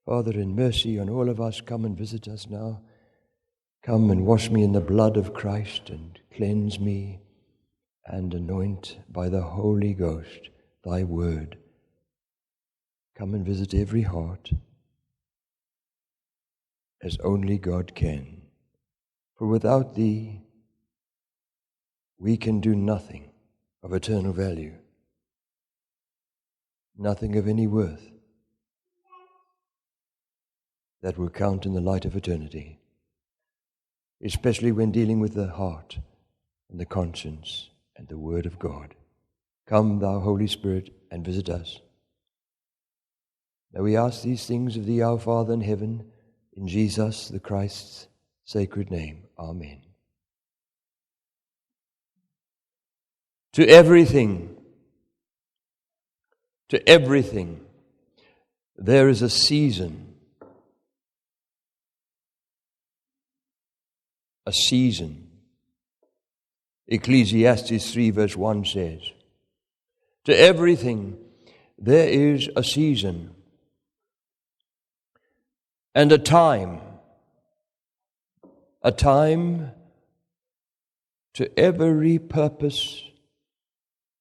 Father, in mercy on all of us, come and visit us now. Come and wash me in the blood of Christ and cleanse me and anoint by the Holy Ghost thy word. Come and visit every heart as only God can. For without thee, we can do nothing of eternal value, nothing of any worth that will count in the light of eternity, especially when dealing with the heart and the conscience and the Word of God. Come, thou Holy Spirit, and visit us. Now we ask these things of thee, our Father in heaven, in Jesus the Christ's sacred name. Amen. To everything, there is a season. A season. Ecclesiastes 3 verse 1 says, to everything there is a season and a time to every purpose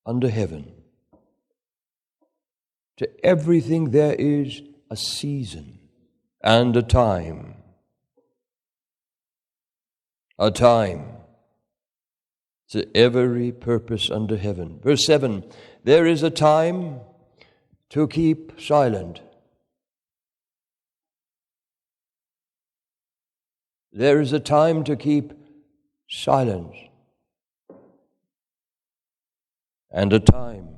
under heaven. To everything there is a season and a time. A time to every purpose under heaven. Verse 7, there is a time to keep silent. There is a time to keep silence. And a time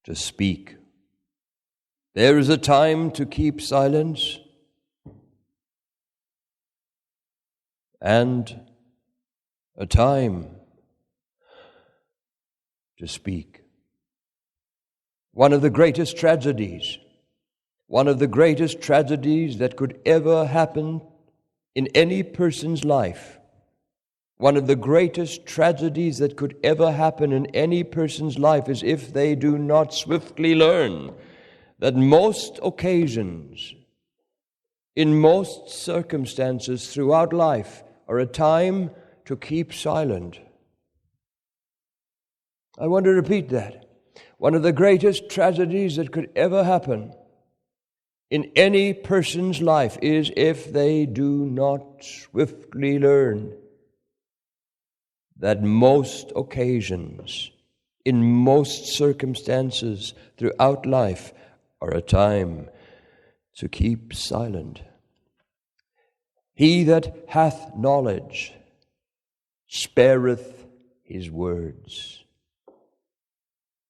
to speak. There is a time to keep silence and a time to speak. One of the greatest tragedies that could ever happen in any person's life, one of the greatest tragedies that could ever happen in any person's life is if they do not swiftly learn that most occasions, in most circumstances throughout life, are a time to keep silent. I want to repeat that. One of the greatest tragedies that could ever happen in any person's life is if they do not swiftly learn that most occasions, in most circumstances throughout life, are a time to keep silent. He that hath knowledge spareth his words.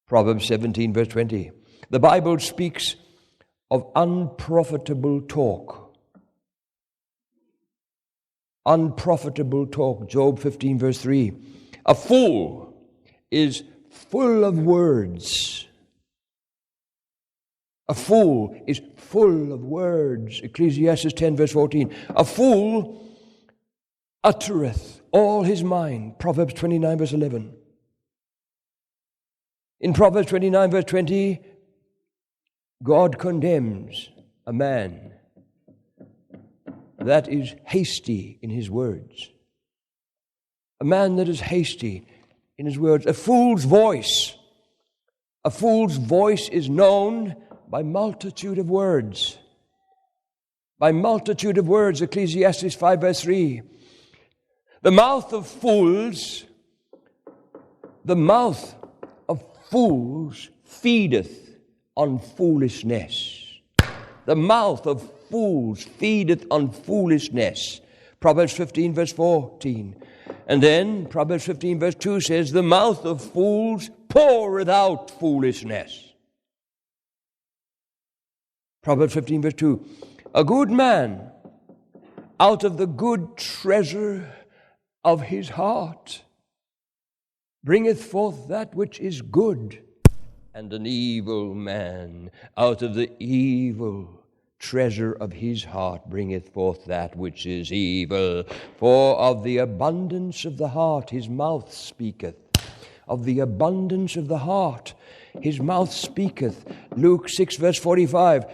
Proverbs 17 verse 20. The Bible speaks of unprofitable talk. Unprofitable talk. Job 15 verse 3. A fool is full of words. A fool is full of words. Ecclesiastes 10 verse 14. A fool uttereth all his mind. Proverbs 29 verse 11. In Proverbs 29 verse 20, God condemns a man that is hasty in his words. A man that is hasty in his words. A fool's voice is known by multitude of words. By multitude of words, Ecclesiastes 5 verse 3. The mouth of fools feedeth on foolishness. The mouth of fools feedeth on foolishness. Proverbs 15 verse 14. And then Proverbs 15 verse 2 says, the mouth of fools poureth out foolishness. Proverbs 15 verse 2. A good man out of the good treasure of his heart bringeth forth that which is good, and an evil man out of the evil treasure of his heart bringeth forth that which is evil. For of the abundance of the heart his mouth speaketh. Of the abundance of the heart his mouth speaketh. Luke 6 verse 45.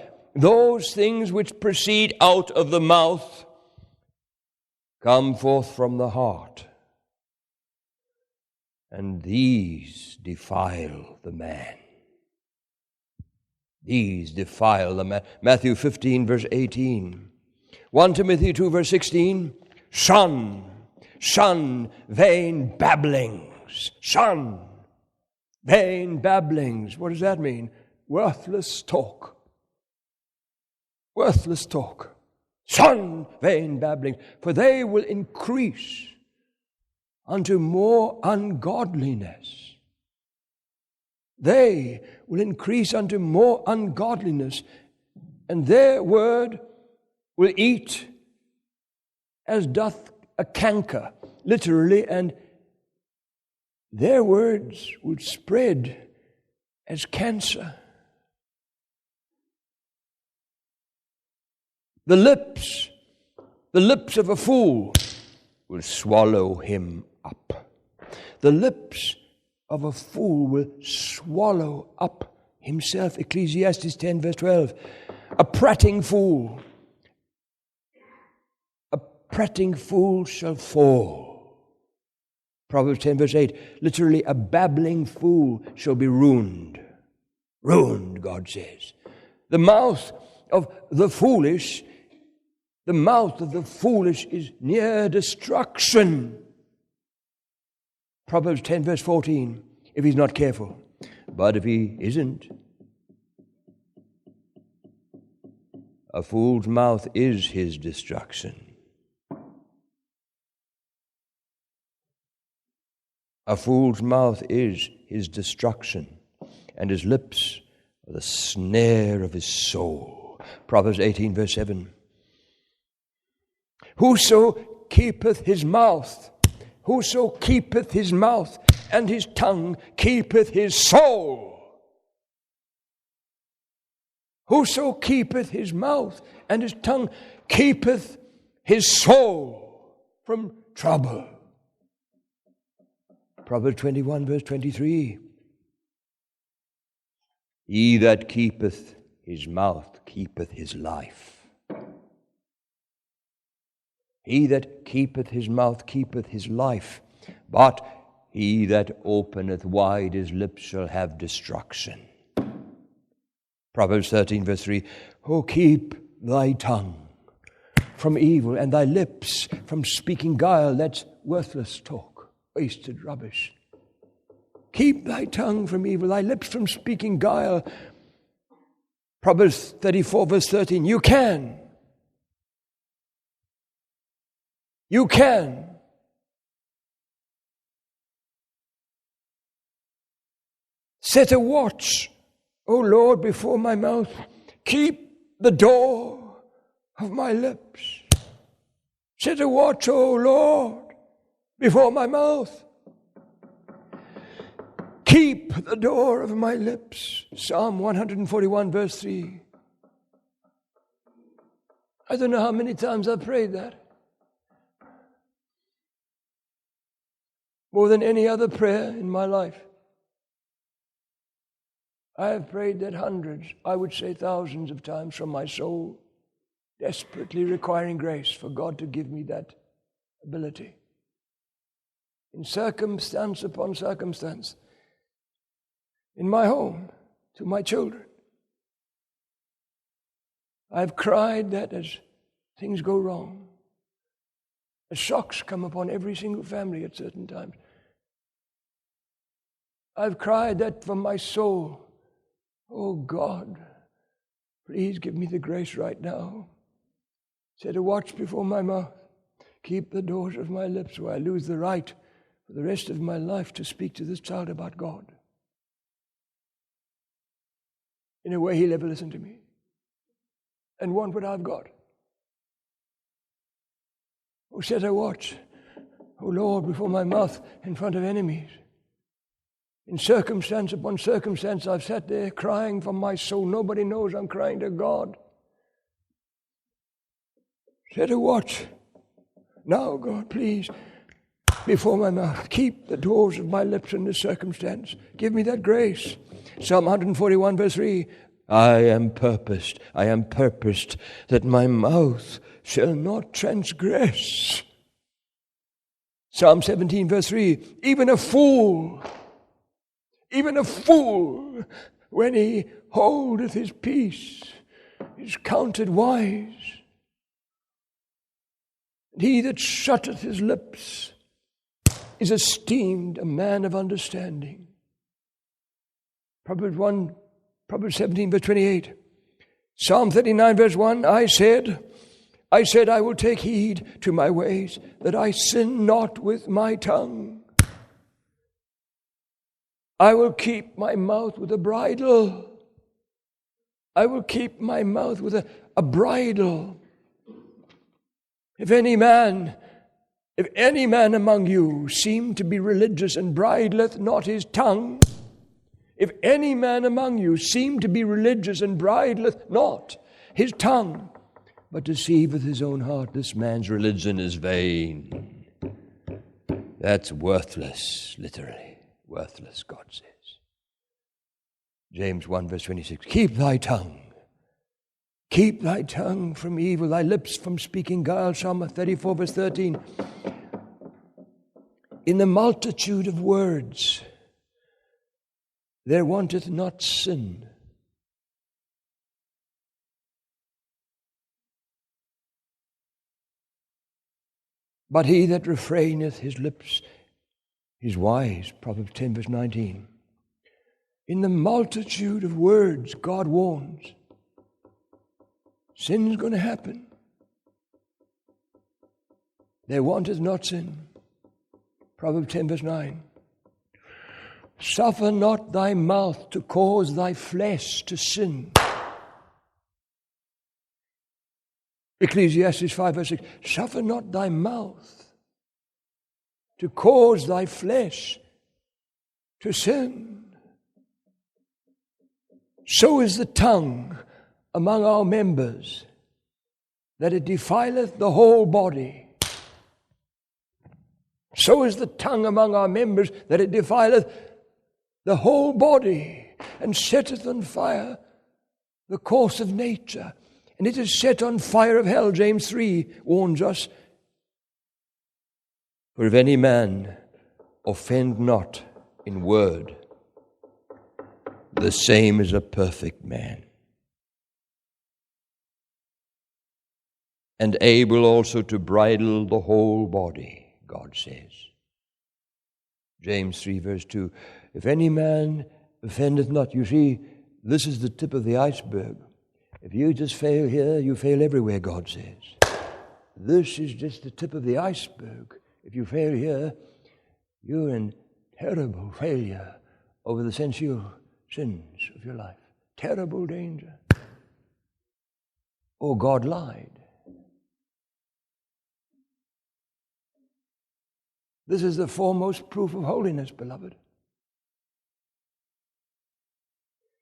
those things which proceed out of the mouth come forth from the heart, and these defile the man. These defile the man. Matthew 15, verse 18. 1 Timothy 2, verse 16. Shun vain babblings. Shun vain babblings. What does that mean? Worthless talk. Worthless talk. Shun vain babblings, for they will increase unto more ungodliness. They will increase unto more ungodliness, and their word will eat as doth a canker, literally, and their words will spread as cancer. The lips of a fool will swallow him up. The lips of a fool will swallow up himself. Ecclesiastes 10, verse 12. A prating fool shall fall. Proverbs 10, verse 8. Literally, a babbling fool shall be ruined. Ruined, God says. The mouth of the foolish is near destruction. Proverbs 10, verse 14, if he's not careful. But if he isn't, a fool's mouth is his destruction. A fool's mouth is his destruction, and his lips are the snare of his soul. Proverbs 18, verse 7. Whoso keepeth his mouth and his tongue keepeth his soul. Whoso keepeth his mouth and his tongue keepeth his soul from trouble. Proverbs 21, verse 23. He that keepeth his mouth keepeth his life. He that keepeth his mouth keepeth his life, but he that openeth wide his lips shall have destruction. Proverbs 13, verse 3. Oh, keep thy tongue from evil and thy lips from speaking guile. That's worthless talk, wasted rubbish. Keep thy tongue from evil, thy lips from speaking guile. Proverbs 34, verse 13. You can set a watch, O Lord, before my mouth. Keep the door of my lips. Set a watch, O Lord, before my mouth. Keep the door of my lips. Psalm 141, verse 3. I don't know how many times I've prayed that. More than any other prayer in my life. I have prayed that hundreds, I would say thousands of times from my soul, desperately requiring grace for God to give me that ability. In circumstance upon circumstance, in my home, to my children. I've cried that as things go wrong, as shocks come upon every single family at certain times. I've cried that from my soul. Oh God, please give me the grace right now. Set a watch before my mouth. Keep the doors of my lips, where I lose the right for the rest of my life to speak to this child about God. In a way he'll ever listen to me and want what I've got. Oh, set a watch, oh Lord, before my mouth in front of enemies. In circumstance upon circumstance, I've sat there crying from my soul. Nobody knows I'm crying to God. Set a watch. Now, God, please, before my mouth, keep the doors of my lips in this circumstance. Give me that grace. Psalm 141, verse 3. I am purposed that my mouth shall not transgress. Psalm 17, verse 3, even a fool, when he holdeth his peace, is counted wise. And he that shutteth his lips is esteemed a man of understanding. Proverbs 17, verse 28. Psalm 39, verse 1, I said, I will take heed to my ways, that I sin not with my tongue. I will keep my mouth with a bridle. I will keep my mouth with a bridle. If any man among you seem to be religious and bridleth not his tongue, if any man among you seem to be religious and bridleth not his tongue, but deceiveth his own heart, this man's religion is vain. That's worthless, literally. Worthless, God says. James 1, verse 26, keep thy tongue. Keep thy tongue from evil, thy lips from speaking guile. Psalm 34, verse 13. In the multitude of words, there wanteth not sin. But he that refraineth his lips is wise. Proverbs 10, verse 19. In the multitude of words, God warns. Sin's going to happen. There wanteth not sin. Proverbs 10, verse 9. Suffer not thy mouth to cause thy flesh to sin. Ecclesiastes 5, verse 6. Suffer not thy mouth to cause thy flesh to sin. So is the tongue among our members, that it defileth the whole body. So is the tongue among our members, that it defileth the whole body, and setteth on fire the course of nature. And it is set on fire of hell. James 3 warns us. For if any man offend not in word, the same is a perfect man, and able also to bridle the whole body, God says. James 3, verse 2. If any man offendeth not, you see, this is the tip of the iceberg. If you just fail here, you fail everywhere, God says. This is just the tip of the iceberg. If you fail here, you're in terrible failure over the sensual sins of your life. Terrible danger. Or God lied. This is the foremost proof of holiness, beloved.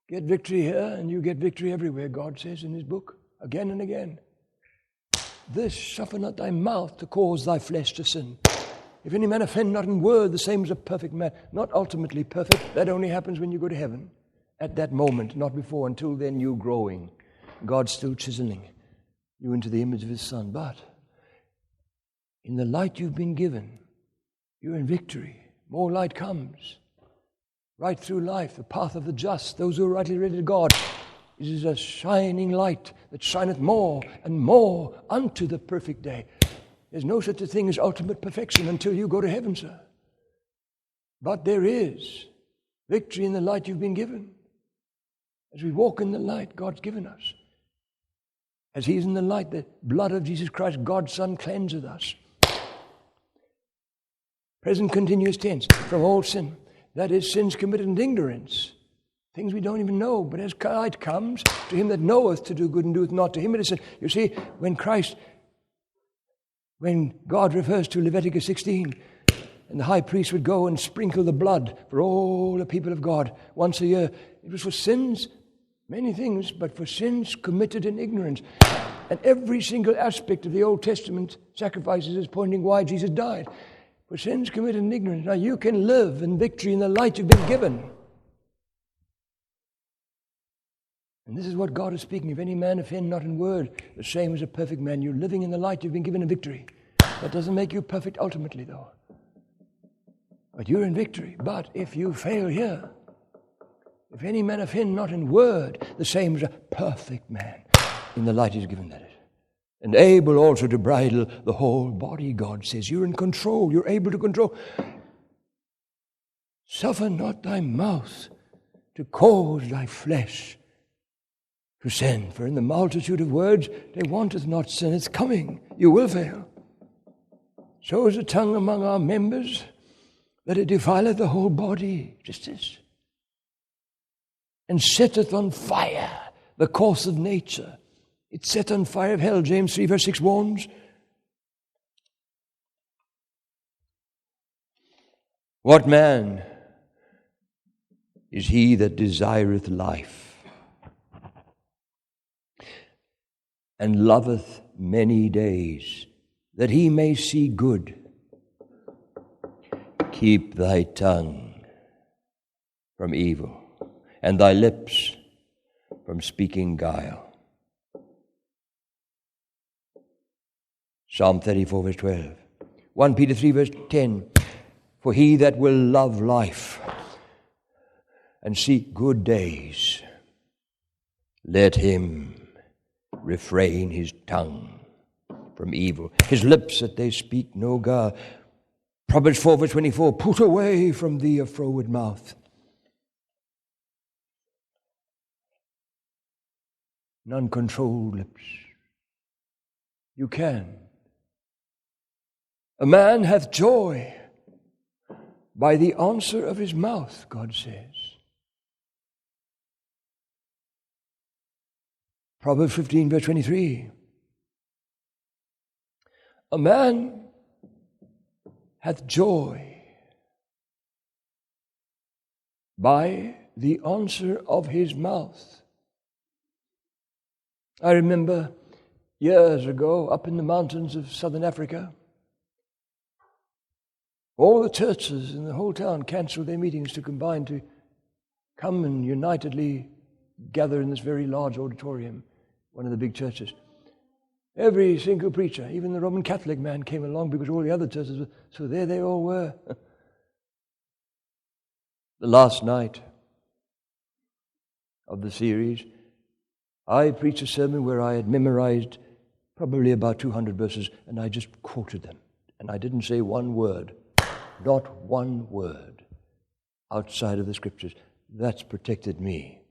Get victory here, and you get victory everywhere, God says in his book, again and again. This, suffer not thy mouth to cause thy flesh to sin. If any man offend not in word, the same as a perfect man. Not ultimately perfect. That only happens when you go to heaven. At that moment, not before. Until then, you're growing. God's still chiseling you into the image of his Son. But in the light you've been given, you're in victory. More light comes. Right through life, the path of the just, those who are rightly related to God, is a shining light that shineth more and more unto the perfect day. There's no such a thing as ultimate perfection until you go to heaven, sir. But there is victory in the light you've been given. As we walk in the light God's given us. As he's in the light, the blood of Jesus Christ, God's Son, cleanseth us. Present continuous tense, from all sin. That is, sins committed in ignorance. Things we don't even know. But as light comes, to him that knoweth to do good and doeth not, to him it is sin. You see, when God refers to Leviticus 16, and the high priest would go and sprinkle the blood for all the people of God once a year, it was for sins, many things, but for sins committed in ignorance. And every single aspect of the Old Testament sacrifices is pointing why Jesus died. For sins committed in ignorance. Now you can live in victory in the light you've been given. And this is what God is speaking. If any man offend not in word, the same as a perfect man. You're living in the light. You've been given a victory. That doesn't make you perfect ultimately, though. But you're in victory. But if you fail here, if any man offend not in word, the same as a perfect man. In the light is given, that is. And able also to bridle the whole body, God says. You're in control. You're able to control. Suffer not thy mouth to cause thy flesh to sin. For in the multitude of words they wanteth not sin. It's coming. You will fail. So is the tongue among our members, that it defileth the whole body. Just this. And setteth on fire the course of nature. It's set on fire of hell. James 3 verse 6 warns. What man is he that desireth life, and loveth many days, that he may see good? Keep thy tongue from evil, and thy lips from speaking guile. Psalm 34 verse 12. 1 Peter 3 verse 10. For he that will love life and seek good days, let him refrain his tongue from evil, his lips that they speak no guile. Proverbs 4 verse 24. Put away from thee a froward mouth, and uncontrolled lips. You can. A man hath joy by the answer of his mouth, God says. Proverbs 15 verse 23. A man hath joy by the answer of his mouth. I remember years ago, up in the mountains of southern Africa, all the churches in the whole town canceled their meetings to combine to come and unitedly gather in this very large auditorium, one of the big churches. Every single preacher, even the Roman Catholic man, came along because all the other churches were, so there they all were. The last night of the series, I preached a sermon where I had memorized probably about 200 verses, and I just quoted them. And I didn't say one word, not one word outside of the Scriptures. That's protected me.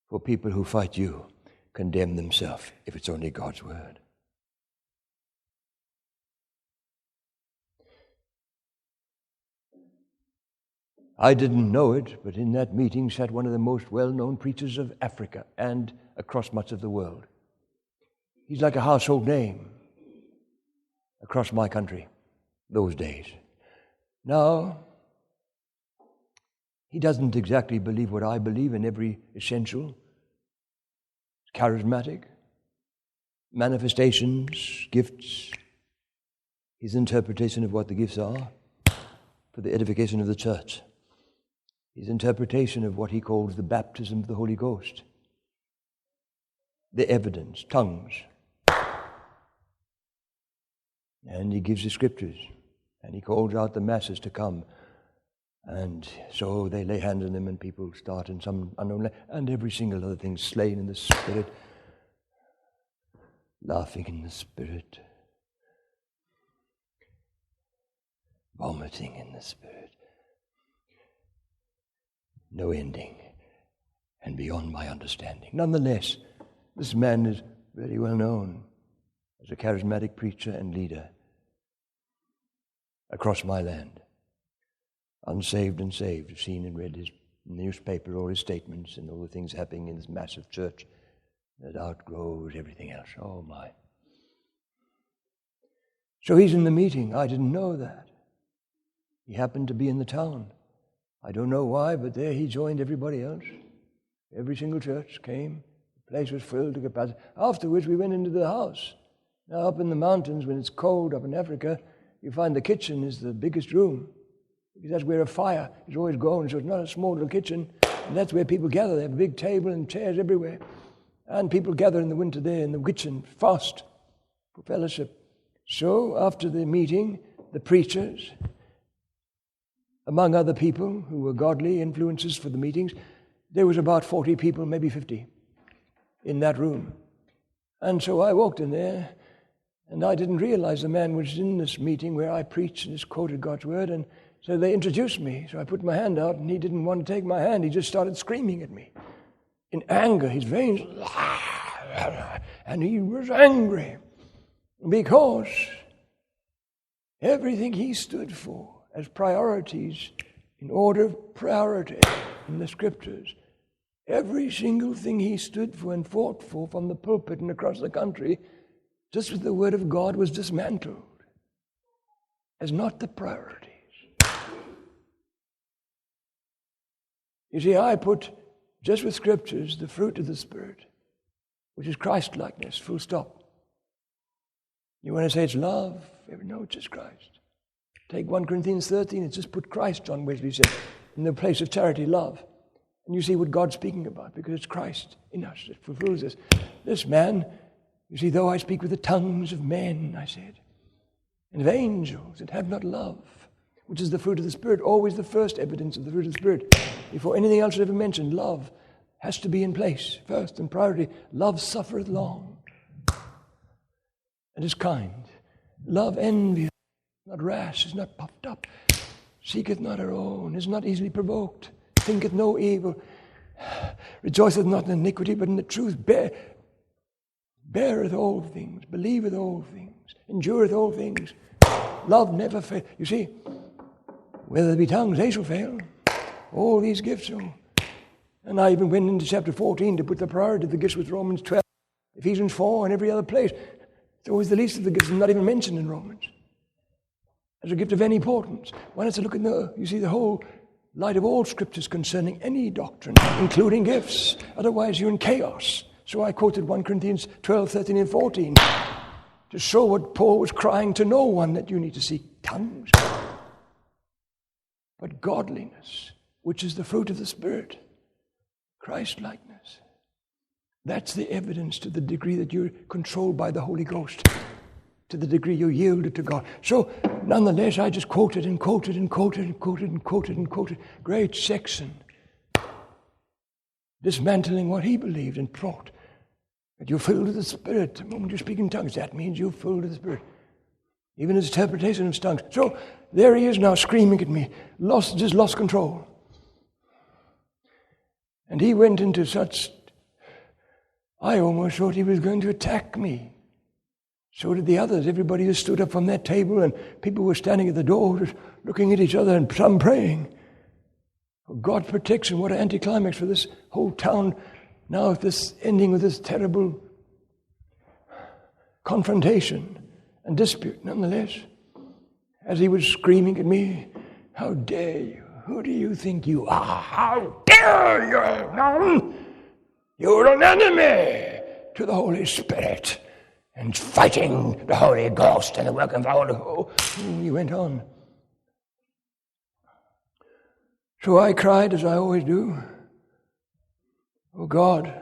For people who fight you condemn themselves if it's only God's word. I didn't know it, but in that meeting sat one of the most well-known preachers of Africa and across much of the world. He's like a household name across my country those days. Now, he doesn't exactly believe what I believe in every essential. Charismatic, manifestations, gifts, his interpretation of what the gifts are for the edification of the church, his interpretation of what he calls the baptism of the Holy Ghost, the evidence, tongues. And he gives the Scriptures, and he calls out the masses to come. And so they lay hands on them, and people start in some unknown language, and every single other thing, slain in the Spirit, laughing in the Spirit, vomiting in the Spirit, no ending, and beyond my understanding. Nonetheless, this man is very well known as a charismatic preacher and leader across my land. Unsaved and saved, have seen and read his newspaper, all his statements, and all the things happening in this massive church that outgrows everything else. Oh my. So he's in the meeting. I didn't know that. He happened to be in the town. I don't know why, but there he joined everybody else. Every single church came. The place was filled to capacity. Afterwards, we went into the house. Now, up in the mountains, when it's cold up in Africa, you find the kitchen is the biggest room, because that's where a fire is always going. So it's not a small little kitchen. And that's where people gather. They have a big table and chairs everywhere. And people gather in the winter there in the kitchen, fast for fellowship. So after the meeting, the preachers, among other people who were godly influences for the meetings, there was about 40 people, maybe 50, in that room. And so I walked in there, and I didn't realize the man was in this meeting where I preached and just quoted God's word. And so they introduced me. So I put my hand out, and he didn't want to take my hand. He just started screaming at me. In anger, his veins, and he was angry because everything he stood for as priorities, in order of priority in the Scriptures, every single thing he stood for and fought for from the pulpit and across the country, just with the Word of God, was dismantled as not the priorities. You see, I put, just with Scriptures, the fruit of the Spirit, which is Christ-likeness, full stop. You want to say it's love? No, it's just Christ. Take 1 Corinthians 13, it's just put Christ, John Wesley said, in the place of charity, love. And you see what God's speaking about, because it's Christ in us that fulfills this. This man, you see, though I speak with the tongues of men, I said, and of angels, and have not love, which is the fruit of the Spirit, always the first evidence of the fruit of the Spirit. Before anything else is ever mentioned, love has to be in place first and priority. Love suffereth long and is kind. Love envieth not, rash, is not puffed up, seeketh not her own, is not easily provoked, thinketh no evil, rejoiceth not in iniquity, but in the truth, beareth all things, believeth all things, endureth all things. Love never fails. You see, whether there be tongues, they shall fail. All these gifts shall. And I even went into chapter 14 to put the priority of the gifts with Romans 12, Ephesians 4, and every other place. It's always the least of the gifts, not even mentioned in Romans as a gift of any importance. One has to look at the whole light of all Scriptures concerning any doctrine, including gifts. Otherwise, you're in chaos. So I quoted 1 Corinthians 12, 13, and 14 to show what Paul was crying to no one, that you need to seek tongues, but godliness, which is the fruit of the Spirit, Christ-likeness. That's the evidence, to the degree that you're controlled by the Holy Ghost, to the degree you're yielded to God. So, nonetheless, I just quoted and quoted and quoted and quoted and quoted and quoted. Great section. Dismantling what he believed and taught. That you're filled with the Spirit. The moment you speak in tongues, that means you're filled with the Spirit. Even his interpretation of tongues. So, there he is now screaming at me. Just lost control. And he went into such... I almost thought he was going to attack me. So did the others. Everybody just stood up from that table, and people were standing at the door just looking at each other, and some praying. For God's protection, what an anticlimax for this whole town. Now this ending with this terrible confrontation and dispute. Nonetheless, as he was screaming at me, how dare you? Who do you think you are? How dare you? You're an enemy to the Holy Spirit and fighting the Holy Ghost and the work of the Holy Ghost. He went on. So I cried, as I always do, "Oh God,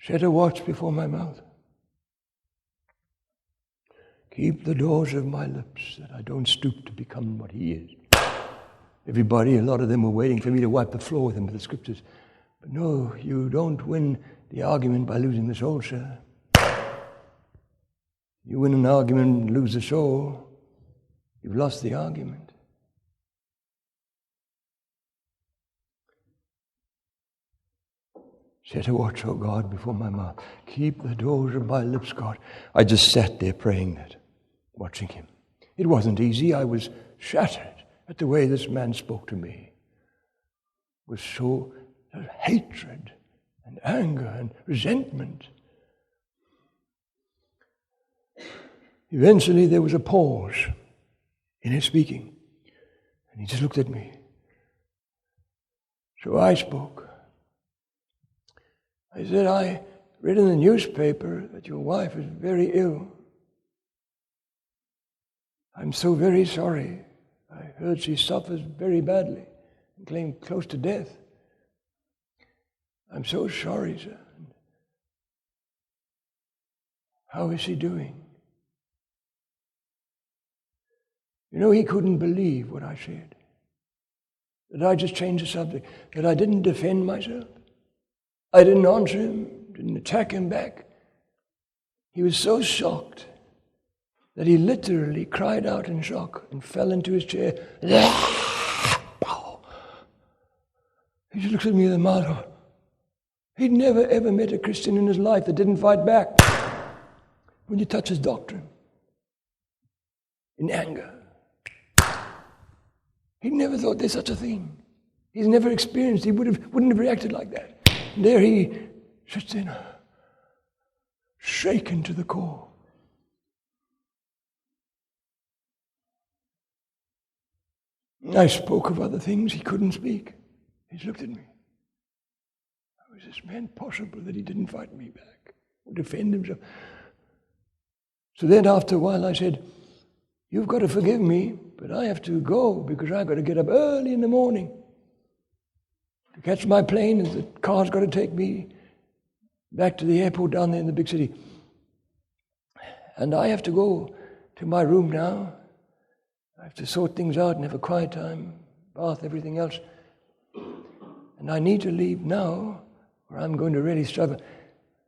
set a watch before my mouth. Keep the doors of my lips, that I don't stoop to become what he is." Everybody, a lot of them were waiting for me to wipe the floor with them with the Scriptures. But no, you don't win the argument by losing the soul, sir. You win an argument and lose the soul, you've lost the argument. Set a watch, O God, before my mouth. Keep the doors of my lips, God. I just sat there praying that, watching him. It wasn't easy. I was shattered at the way this man spoke to me. It was so hatred and anger and resentment. Eventually there was a pause in his speaking, and he just looked at me. So I spoke. I said, "I read in the newspaper that your wife is very ill. I'm so very sorry. I heard she suffers very badly and came close to death. I'm so sorry, sir. How is he doing? You know, he couldn't believe what I said. That I just changed the subject. That I didn't defend myself. I didn't answer him. Didn't attack him back. He was so shocked that he literally cried out in shock and fell into his chair. He just looked at me with a mouth. He'd never ever met a Christian in his life that didn't fight back when you touch his doctrine in anger. He never thought there's such a thing. He's never experienced. He wouldn't have reacted like that. And there he sits in, shaken to the core. I spoke of other things. He couldn't speak. He looked at me. How is this man possible that he didn't fight me back or defend himself? So then after a while I said, you've got to forgive me, but I have to go because I've got to get up early in the morning to catch my plane, and the car's got to take me back to the airport down there in the big city. And I have to go to my room now. I have to sort things out and have a quiet time, bath, everything else. And I need to leave now, or I'm going to really struggle.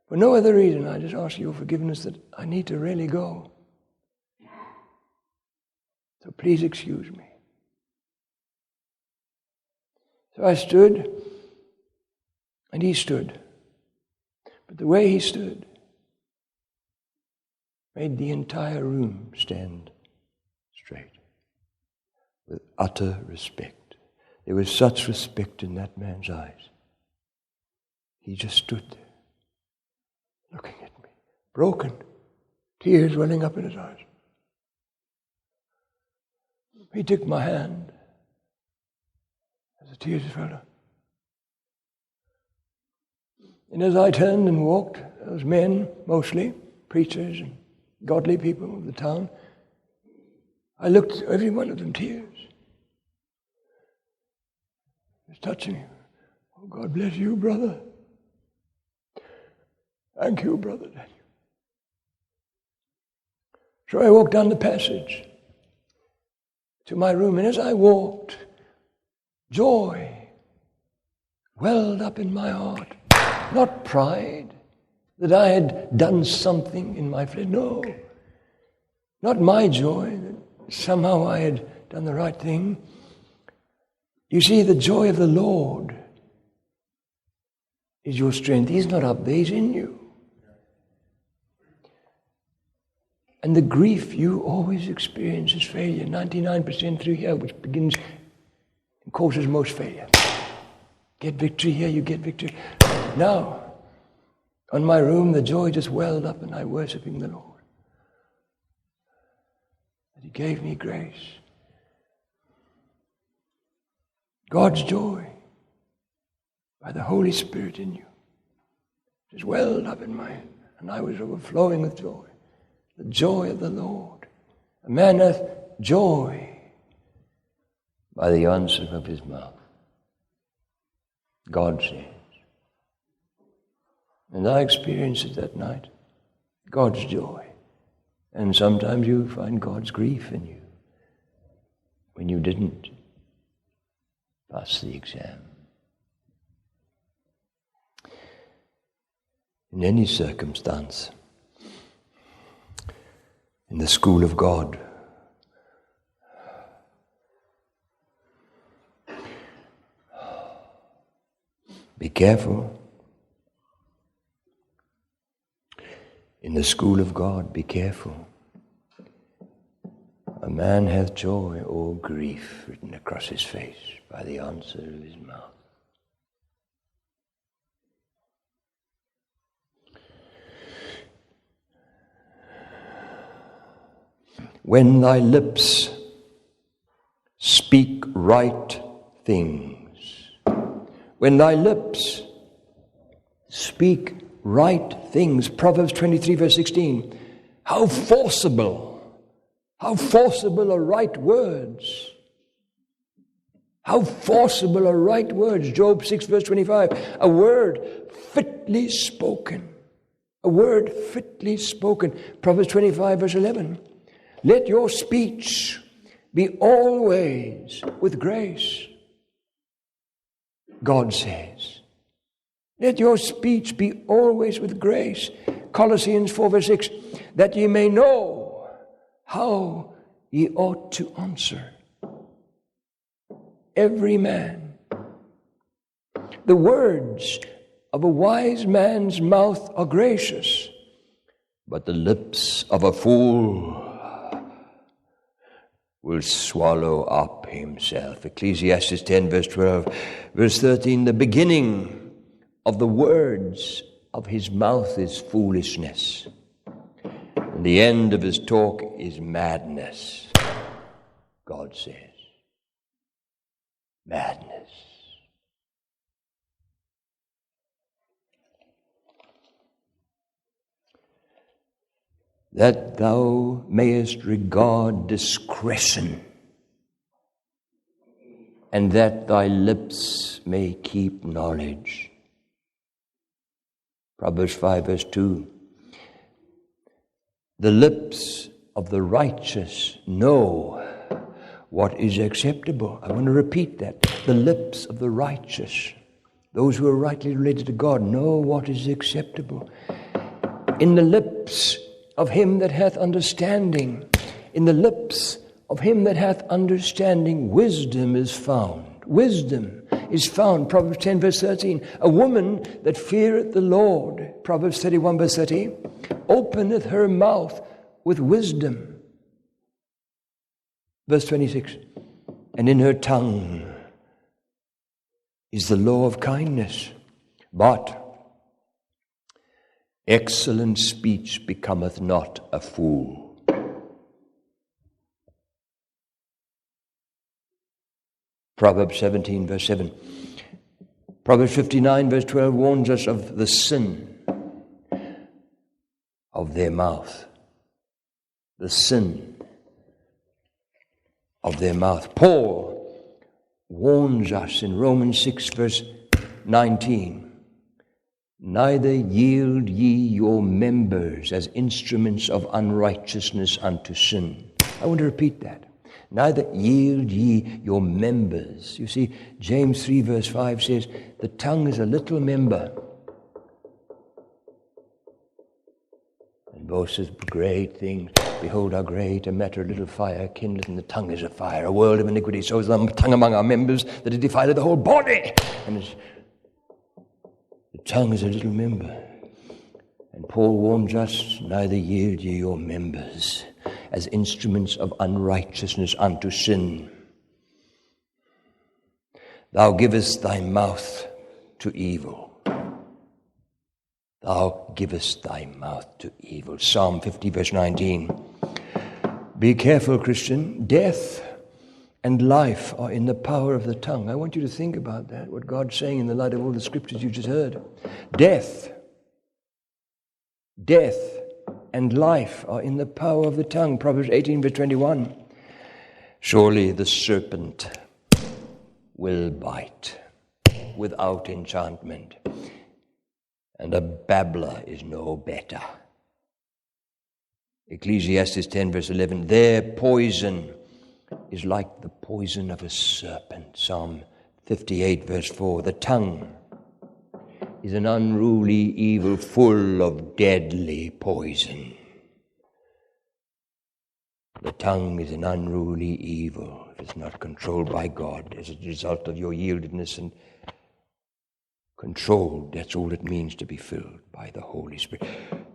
For no other reason, I just ask your forgiveness that I need to really go. So please excuse me. So I stood, and he stood. But the way he stood made the entire room stand straight with utter respect. There was such respect in that man's eyes. He just stood there, looking at me, broken, tears welling up in his eyes. He took my hand as the tears fell down. And as I turned and walked, those men, mostly preachers and godly people of the town, I looked at every one of them, tears. It was touching me. Oh, God bless you, brother. Thank you, brother Daniel. So I walked down the passage to my room, and as I walked, joy welled up in my heart. Not pride that I had done something in my flesh. No. Not my joy that somehow I had done the right thing. You see, the joy of the Lord is your strength. He's not up there, He's in you. And the grief you always experience is failure, 99% through here, which begins and causes most failure. Get victory here, you get victory. Now, on my room, the joy just welled up, and I worshiping the Lord. That He gave me grace. God's joy by the Holy Spirit in you just welled up in my, and I was overflowing with joy. The joy of the Lord. A man hath joy by the answer of his mouth. God says. And I experienced it that night. God's joy. And sometimes you find God's grief in you when you didn't pass the exam. In any circumstance, in the school of God, be careful. In the school of God, be careful. A man hath joy or grief written across his face by the answer of his mouth. When thy lips speak right things, when thy lips speak right things, Proverbs 23 verse 16, how forcible are right words. How forcible are right words. Job 6 verse 25. A word fitly spoken. A word fitly spoken. Proverbs 25 verse 11. Let your speech be always with grace. God says, let your speech be always with grace. Colossians 4 verse 6, that ye may know how ye ought to answer every man. The words of a wise man's mouth are gracious, but the lips of a fool will swallow up himself. Ecclesiastes 10 verse 12. Verse 13, the beginning of the words of his mouth is foolishness, and the end of his talk is madness. God says, madness. That thou mayest regard discretion, and that thy lips may keep knowledge. Proverbs 5 verse 2. The lips of the righteous know what is acceptable. I want to repeat that. The lips of the righteous, those who are rightly related to God, know what is acceptable. In the lips of him that hath understanding, in the lips of him that hath understanding, wisdom is found. Wisdom is found. Proverbs 10 verse 13. A woman that feareth the Lord, Proverbs 31 verse 30, openeth her mouth with wisdom. Verse 26. And in her tongue is the law of kindness, but excellent speech becometh not a fool. Proverbs 17 verse 7. Proverbs 59 verse 12 warns us of the sin of their mouth. The sin of their mouth. Paul warns us in Romans 6 verse 19. Neither yield ye your members as instruments of unrighteousness unto sin. I want to repeat that. Neither yield ye your members. You see, James 3 verse 5 says, the tongue is a little member, and boasteth great things. Behold, how great a matter a little fire kindleth, and the tongue is a fire, a world of iniquity. So is the tongue among our members, that it defileth the whole body. And the tongue is a little member. And Paul warns us, neither yield ye your members as instruments of unrighteousness unto sin. Thou givest thy mouth to evil. Thou givest thy mouth to evil. Psalm 50 verse 19. Be careful, Christian. Death and life are in the power of the tongue. I want you to think about that, what God's saying in the light of all the scriptures you just heard. Death and life are in the power of the tongue. Proverbs 18 verse 21. Surely the serpent will bite without enchantment, and a babbler is no better. Ecclesiastes 10 verse 11. Their poison is like the poison of a serpent. Psalm 58 verse 4. The tongue is an unruly evil full of deadly poison. The tongue is an unruly evil if it's not controlled by God as a result of your yieldedness and controlled. That's all it means to be filled by the Holy Spirit.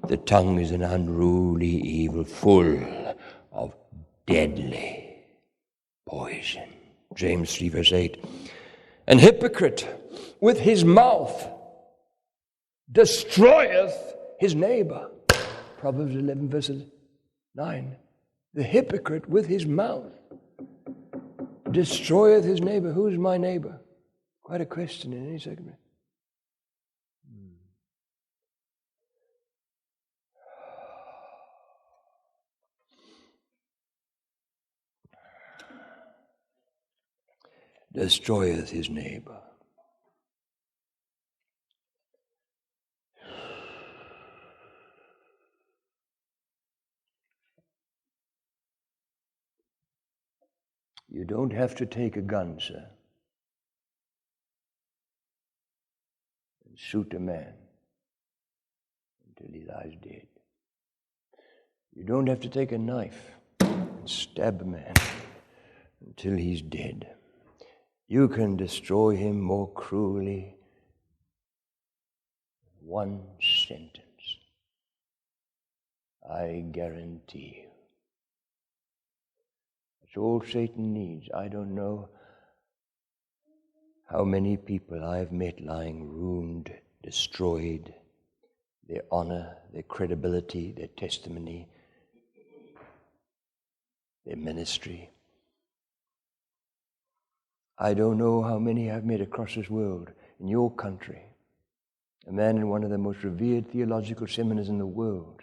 The tongue is an unruly evil full of deadly poison. James 3 verse 8. An hypocrite with his mouth destroyeth his neighbor. Proverbs 11 verses 9. The hypocrite with his mouth destroyeth his neighbor. Who is my neighbor? Quite a question in any segment. destroyeth his neighbor. You don't have to take a gun, sir, and shoot a man until he lies dead. You don't have to take a knife and stab a man until he's dead. You can destroy him more cruelly in one sentence. I guarantee you. That's all Satan needs. I don't know how many people I've met lying ruined, destroyed, their honor, their credibility, their testimony, their ministry. I don't know how many I've met across this world, in your country. A man in one of the most revered theological seminaries in the world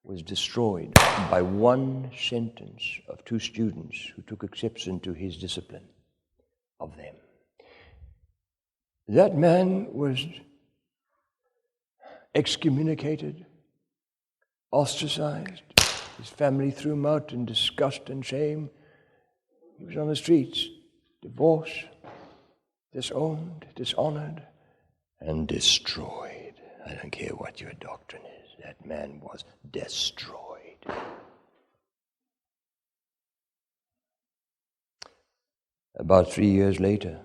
was destroyed by one sentence of two students who took exception to his discipline of them. That man was excommunicated, ostracized. His family threw him out in disgust and shame. He was on the streets, divorced, disowned, dishonored, and destroyed. I don't care what your doctrine is. That man was destroyed. About 3 years later,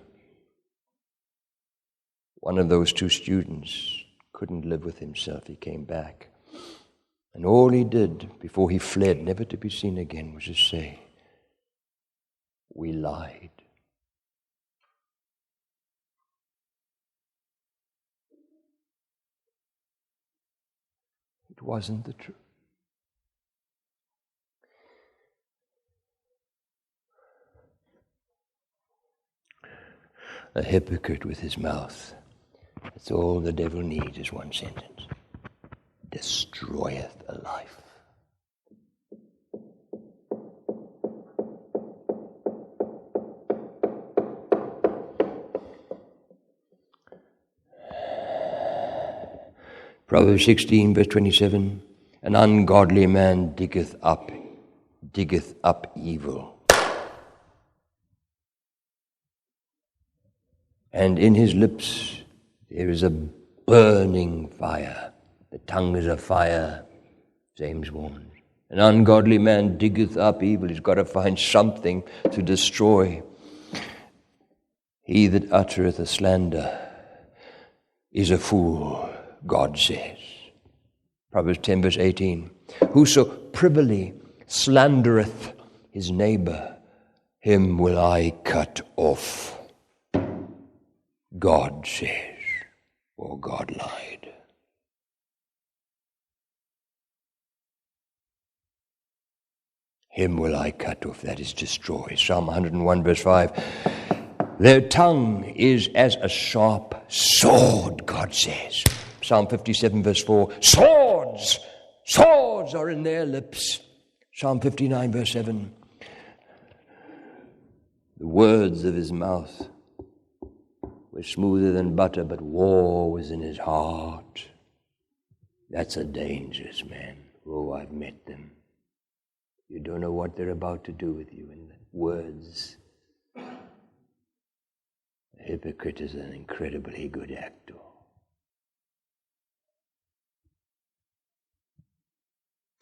one of those two students couldn't live with himself. He came back. And all he did before he fled, never to be seen again, was to say, "We lied." It wasn't the truth. A hypocrite with his mouth. That's all the devil needs, is one sentence. Destroyeth a life. Proverbs 16, verse 27, an ungodly man diggeth up evil, and in his lips there is a burning fire. The tongue is a fire, James warns. An ungodly man diggeth up evil. He's got to find something to destroy. He that uttereth a slander is a fool, God says. Proverbs 10, verse 18. Whoso privily slandereth his neighbor, him will I cut off. God says, or God lied. Him will I cut off, that is, destroy. Psalm 101, verse 5. Their tongue is as a sharp sword, God says. Psalm 57, verse 4. Swords are in their lips. Psalm 59, verse 7. The words of his mouth were smoother than butter, but war was in his heart. That's a dangerous man. Oh, I've met them. You don't know what they're about to do with you in the words. A hypocrite is an incredibly good actor.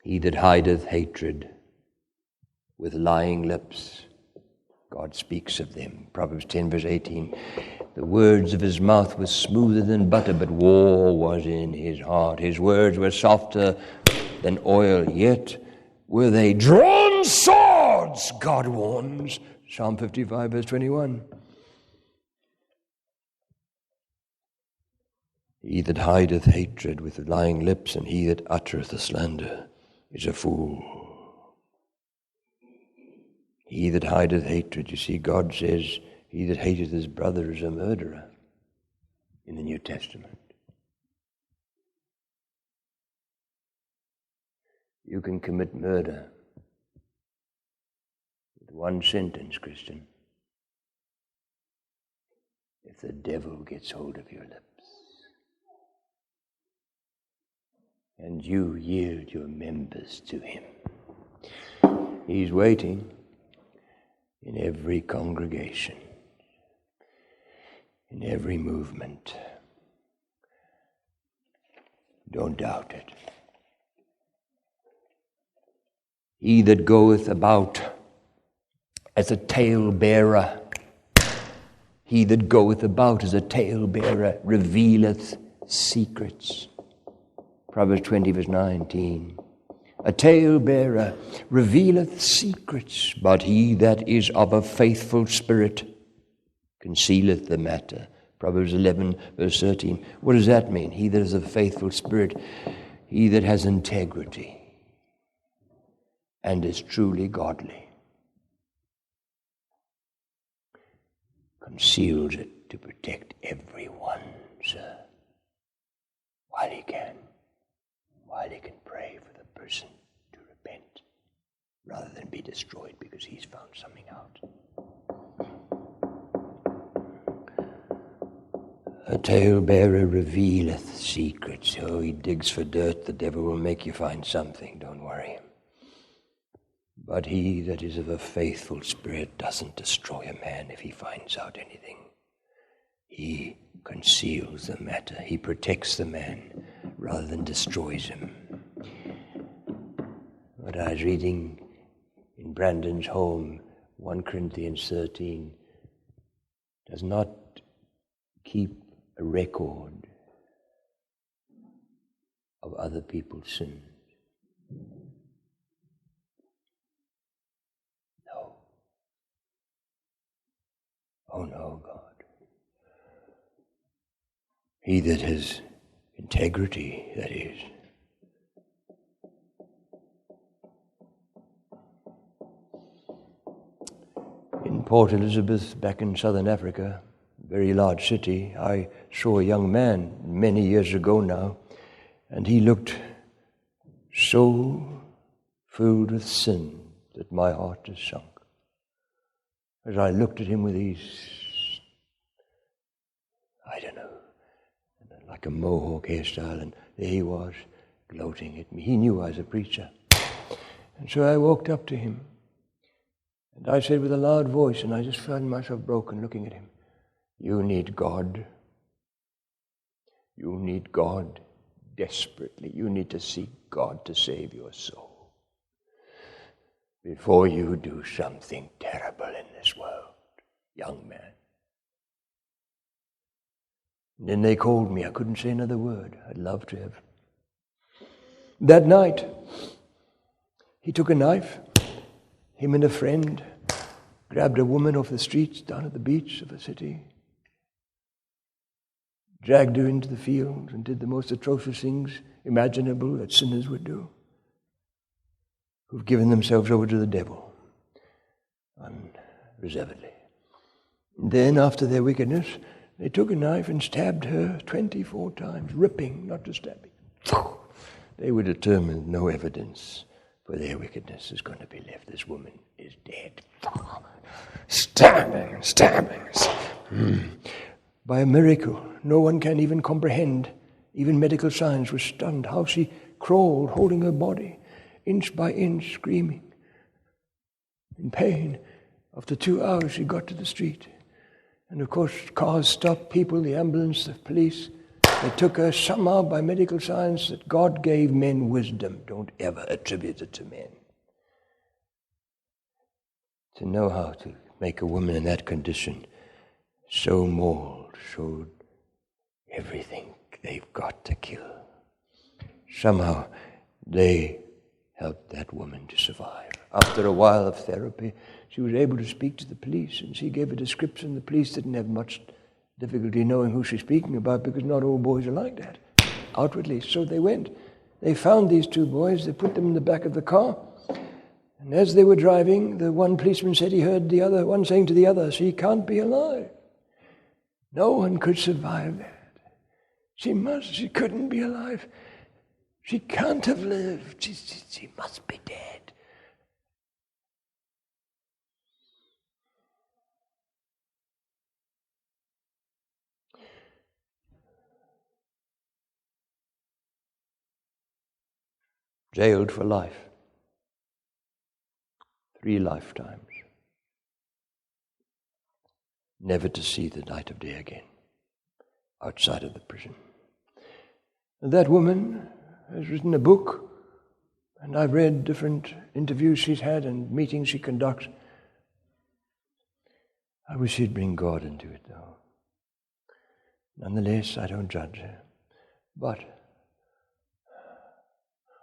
He that hideth hatred with lying lips, God speaks of them. Proverbs 10, verse 18. The words of his mouth were smoother than butter, but war was in his heart. His words were softer than oil, yet were they drawn swords, God warns. Psalm 55, verse 21. He that hideth hatred with lying lips, and he that uttereth a slander, is a fool. He that hideth hatred, you see, God says, he that hateth his brother is a murderer in the New Testament. You can commit murder with one sentence, Christian. if the devil gets hold of your lips and you yield your members to him. He's waiting in every congregation, in every movement. Don't doubt it. He that goeth about as a talebearer, he that goeth about as a talebearer revealeth secrets. Proverbs 20, verse 19. A talebearer revealeth secrets, but he that is of a faithful spirit concealeth the matter. Proverbs 11, verse 13. What does that mean? He that is of a faithful spirit, he that has integrity and is truly godly, conceals it to protect everyone, sir, while he can pray for the person to repent, rather than be destroyed because he's found something out. A talebearer revealeth secrets. Oh, he digs for dirt. The devil will make you find something. Don't worry. But he that is of a faithful spirit doesn't destroy a man if he finds out anything. He conceals the matter. He protects the man rather than destroys him. What I was reading in Brandon's home, 1 Corinthians 13, does not keep a record of other people's sins. No. Oh no, God. He that has integrity, that is. In Port Elizabeth, back in southern Africa, very large city, I saw a young man many years ago now, and he looked so filled with sin that my heart just sunk. As I looked at him with these, I don't know, like a mohawk hairstyle, and there he was, gloating at me. He knew I was a preacher. And so I walked up to him, and I said with a loud voice, and I just found myself broken looking at him, "You need God. You need God desperately. You need to seek God to save your soul before you do something terrible in this world, young man." And then they called me. I couldn't say another word. I'd love to have. That night, he took a knife, him and a friend, grabbed a woman off the streets down at the beach of a city, dragged her into the field, and did the most atrocious things imaginable that sinners would do, who've given themselves over to the devil unreservedly. And then, after their wickedness, they took a knife and stabbed her 24 times, ripping, not just stabbing. They were determined no evidence for their wickedness is going to be left. This woman is dead. Stabbing. By a miracle, no one can even comprehend. Even medical science was stunned how she crawled, holding her body, inch by inch, screaming in pain. After 2 hours, she got to the street. And of course, cars stopped, people, the ambulance, the police. They took her somehow by medical science that God gave men wisdom. Don't ever attribute it to men. To know how to make a woman in that condition so mauled, so everything they've got to kill. Somehow they helped that woman to survive. After a while of therapy, she was able to speak to the police, and she gave a description. The police didn't have much difficulty knowing who she's speaking about because not all boys are like that, outwardly. So they went. They found these two boys. They put them in the back of the car. And as they were driving, the one policeman said he heard the other one saying to the other, "She can't be alive. No one could survive that. She couldn't be alive. She can't have lived. She must be dead." jailed for life. 3 lifetimes. Never to see the light of day again, outside of the prison. And that woman has written a book, and I've read different interviews she's had and meetings she conducts. I wish she'd bring God into it, though. Nonetheless, I don't judge her. But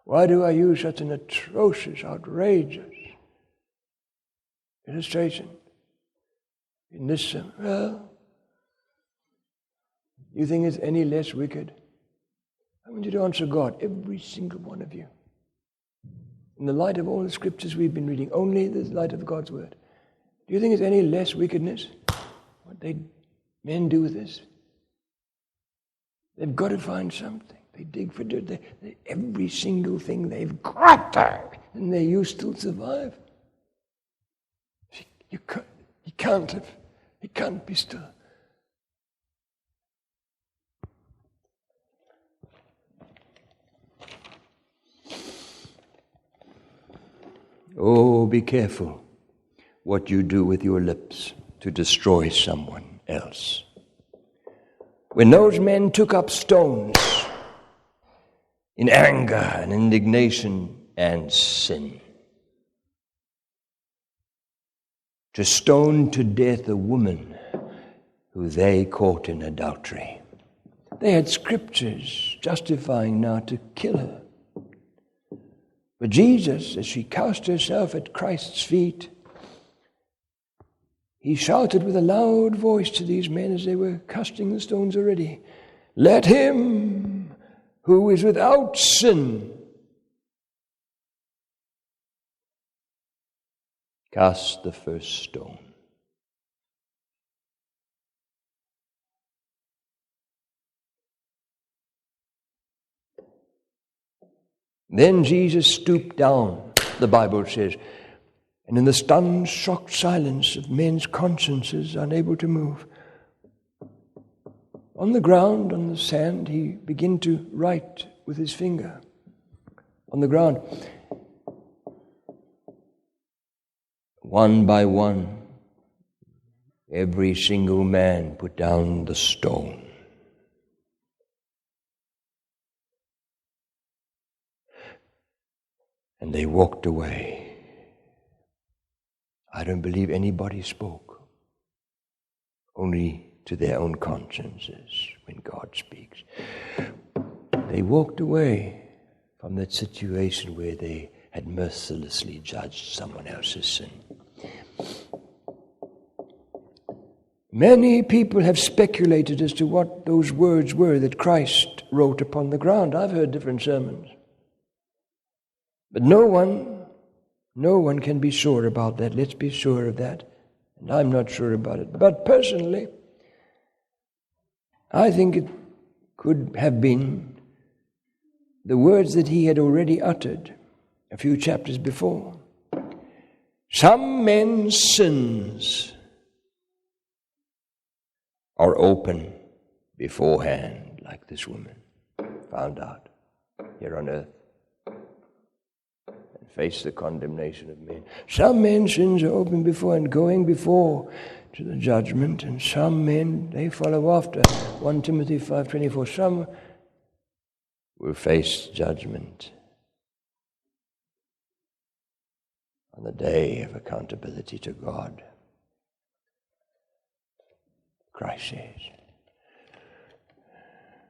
why do I use such an atrocious, outrageous illustration in this? Well, you think it's any less wicked? I want you to answer God, every single one of you. In the light of all the scriptures we've been reading, only the light of God's word. Do you think it's any less wickedness? What men do with this? They've got to find something. They dig for dirt. Every single thing they've got there, and you still survive. You can't be still. Oh, be careful what you do with your lips to destroy someone else. When those men took up stones in anger and indignation and sin to stone to death a woman who they caught in adultery, they had scriptures justifying now to kill her. But Jesus, as she cast herself at Christ's feet, he shouted with a loud voice to these men as they were casting the stones already, "Let him who is without sin cast the first stone." Then Jesus stooped down, the Bible says, and in the stunned, shocked silence of men's consciences unable to move, on the ground, on the sand, he began to write with his finger on the ground. One by one, every single man put down the stone. And they walked away. I don't believe anybody spoke, only to their own consciences when God speaks. They walked away from that situation where they had mercilessly judged someone else's sin. Many people have speculated as to what those words were that Christ wrote upon the ground. I've heard different sermons. But no one can be sure about that. Let's be sure of that. And I'm not sure about it. But personally, I think it could have been the words that he had already uttered a few chapters before. Some men's sins are open beforehand, like this woman found out here on earth. Face the condemnation of men. Some men's sins are open before and going before to the judgment, and some men, they follow after. 1 Timothy 5:24. Some will face judgment on the day of accountability to God. Christ says.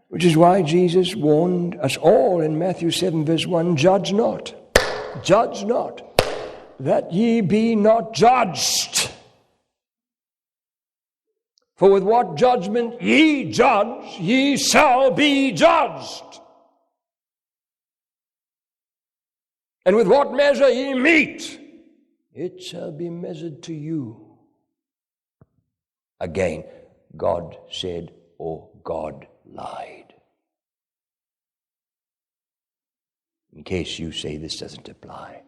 Which is why Jesus warned us all in Matthew 7 verse 1, judge not, that ye be not judged. For with what judgment ye judge, ye shall be judged. And with what measure ye mete, it shall be measured to you. Again, God said, or God lied. In case you say this doesn't apply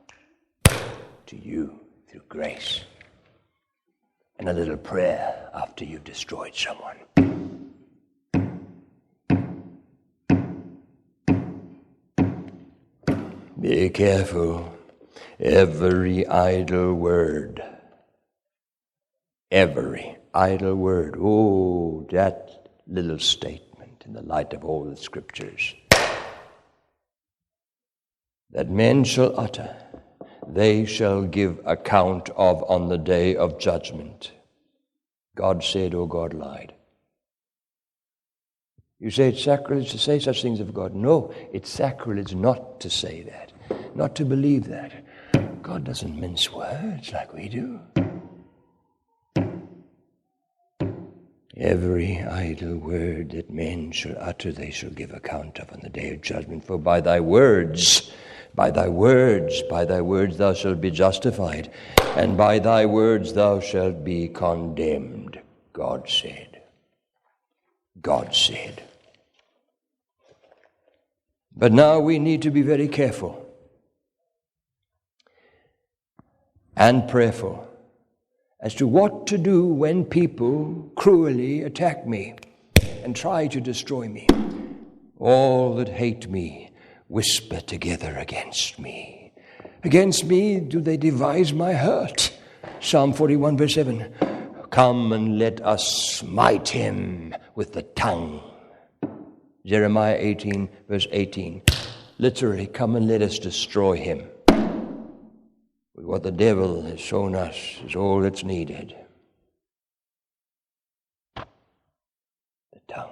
to you through grace and a little prayer after you've destroyed someone. Be careful. Every idle word. Every idle word. Oh, that little statement in the light of all the Scriptures. That men shall utter, they shall give account of on the day of judgment. God said or God lied. You say it's sacrilege to say such things of God. No, it's sacrilege not to say that, not to believe that. God doesn't mince words like we do. Every idle word that men shall utter, they shall give account of on the day of judgment. For by thy words thou shalt be justified, and by thy words thou shalt be condemned. God said. God said. But now we need to be very careful and prayerful as to what to do when people cruelly attack me and try to destroy me. All that hate me whisper together against me. Against me do they devise my hurt. Psalm 41 verse 7. Come and let us smite him with the tongue. Jeremiah 18 verse 18. Literally, come and let us destroy him. What the devil has shown us is all that's needed. The tongue.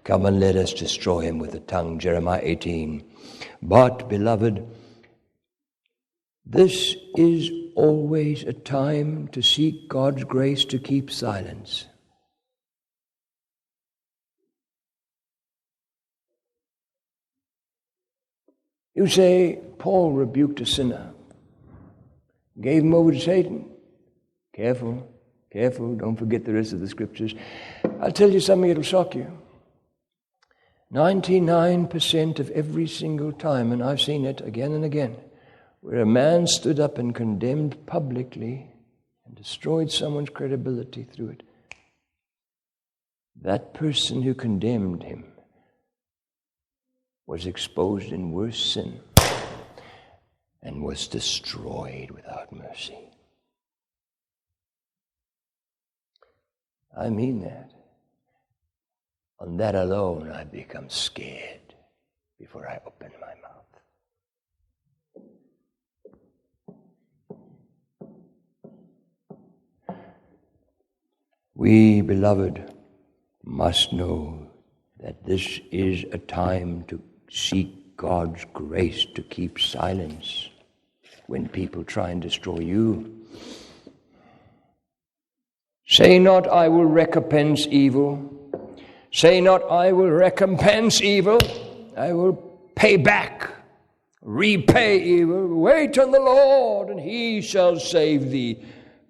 Come and let us destroy him with the tongue. Jeremiah 18. But, beloved, this is always a time to seek God's grace to keep silence. You say, Paul rebuked a sinner, gave him over to Satan. Careful, don't forget the rest of the Scriptures. I'll tell you something, it'll shock you. 99% of every single time, and I've seen it again and again, where a man stood up and condemned publicly and destroyed someone's credibility through it, that person who condemned him was exposed in worse sin and was destroyed without mercy. I mean that. On that alone, I become scared before I open my mouth. We, beloved, must know that this is a time to seek God's grace to keep silence when people try and destroy you. Say not, I will recompense evil. Say not, I will recompense evil. I will pay back, repay evil. Wait on the Lord, and he shall save thee.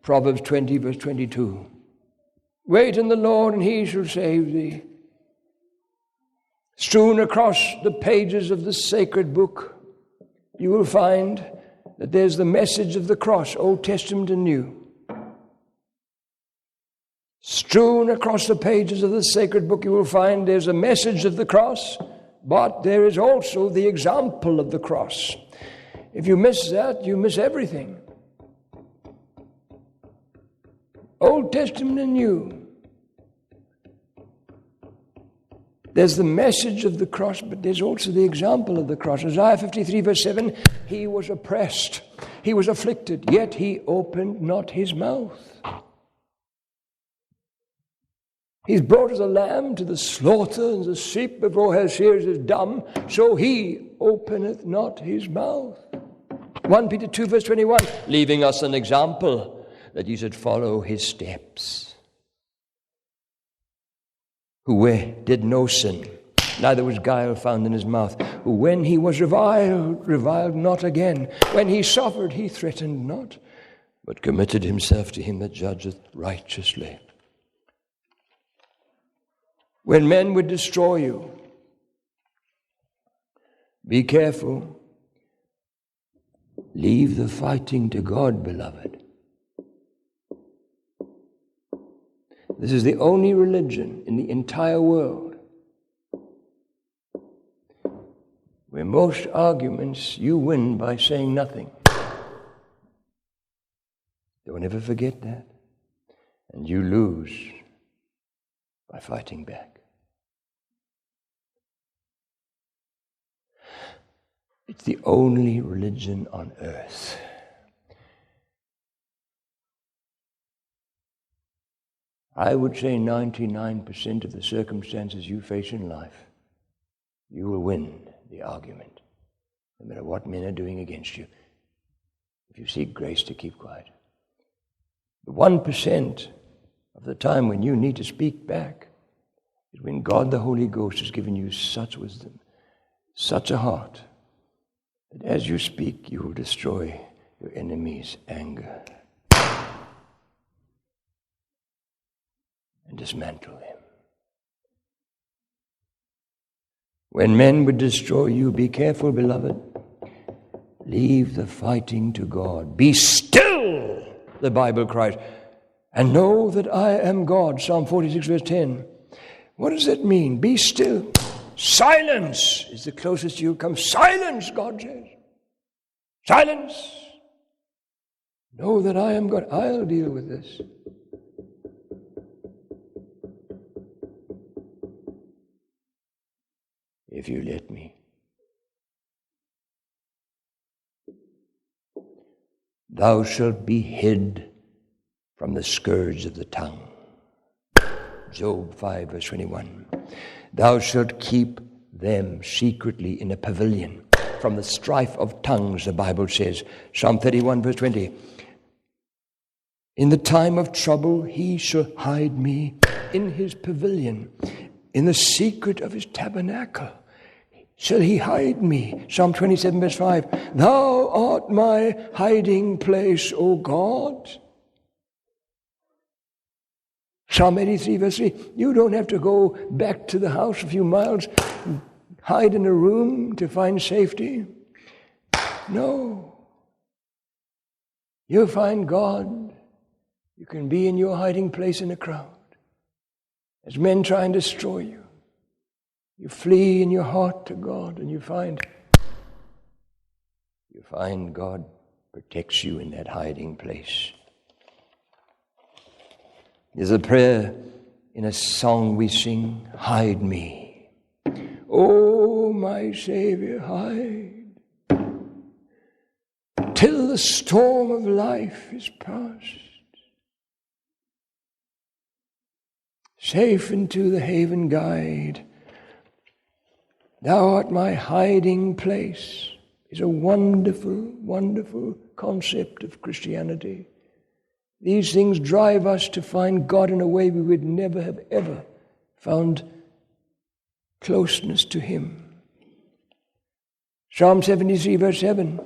Proverbs 20, verse 22. Wait on the Lord, and he shall save thee. Strewn across the pages of the sacred book, you will find that there's the message of the cross, Old Testament and New. Strewn across the pages of the sacred book, you will find there's a message of the cross, but there is also the example of the cross. If you miss that, you miss everything. Old Testament and New. There's the message of the cross, but there's also the example of the cross. Isaiah 53 verse 7, he was oppressed, he was afflicted, yet he opened not his mouth. He's brought as a lamb to the slaughter, and the sheep before her shears is dumb, so he openeth not his mouth. 1 Peter 2 verse 21, leaving us an example that ye should follow his steps. Who did no sin, neither was guile found in his mouth. Who when he was reviled not again. When he suffered, he threatened not, but committed himself to him that judgeth righteously. When men would destroy you, be careful. Leave the fighting to God, beloved. This is the only religion in the entire world where most arguments you win by saying nothing. Don't ever forget that. And you lose by fighting back. It's the only religion on earth I would say 99% of the circumstances you face in life, you will win the argument, no matter what men are doing against you, if you seek grace to keep quiet. The 1% of the time when you need to speak back is when God the Holy Ghost has given you such wisdom, such a heart, that as you speak, you will destroy your enemy's anger and dismantle him. When men would destroy you, be careful, beloved. Leave the fighting to God. Be still, the Bible cries, and know that I am God. Psalm 46, verse 10. What does that mean? Be still. Silence is the closest you'll come. Silence, God says. Silence. Know that I am God. I'll deal with this. If you let me. Thou shalt be hid from the scourge of the tongue. Job 5, verse 21. Thou shalt keep them secretly in a pavilion from the strife of tongues, the Bible says. Psalm 31, verse 20. In the time of trouble he shall hide me in his pavilion, in the secret of his tabernacle shall he hide me. Psalm 27, verse 5. Thou art my hiding place, O God. Psalm 83, verse 3. You don't have to go back to the house a few miles, hide in a room to find safety. No. You'll find God. You can be in your hiding place in a crowd. As men try and destroy you, you flee in your heart to God, and you find God protects you in that hiding place. There's a prayer in a song we sing, hide me. Oh, my Savior, hide, till the storm of life is past. Safe into the haven guide. Thou art my hiding place is a wonderful, wonderful concept of Christianity. These things drive us to find God in a way we would never have ever found closeness to Him. Psalm 73, verse 7,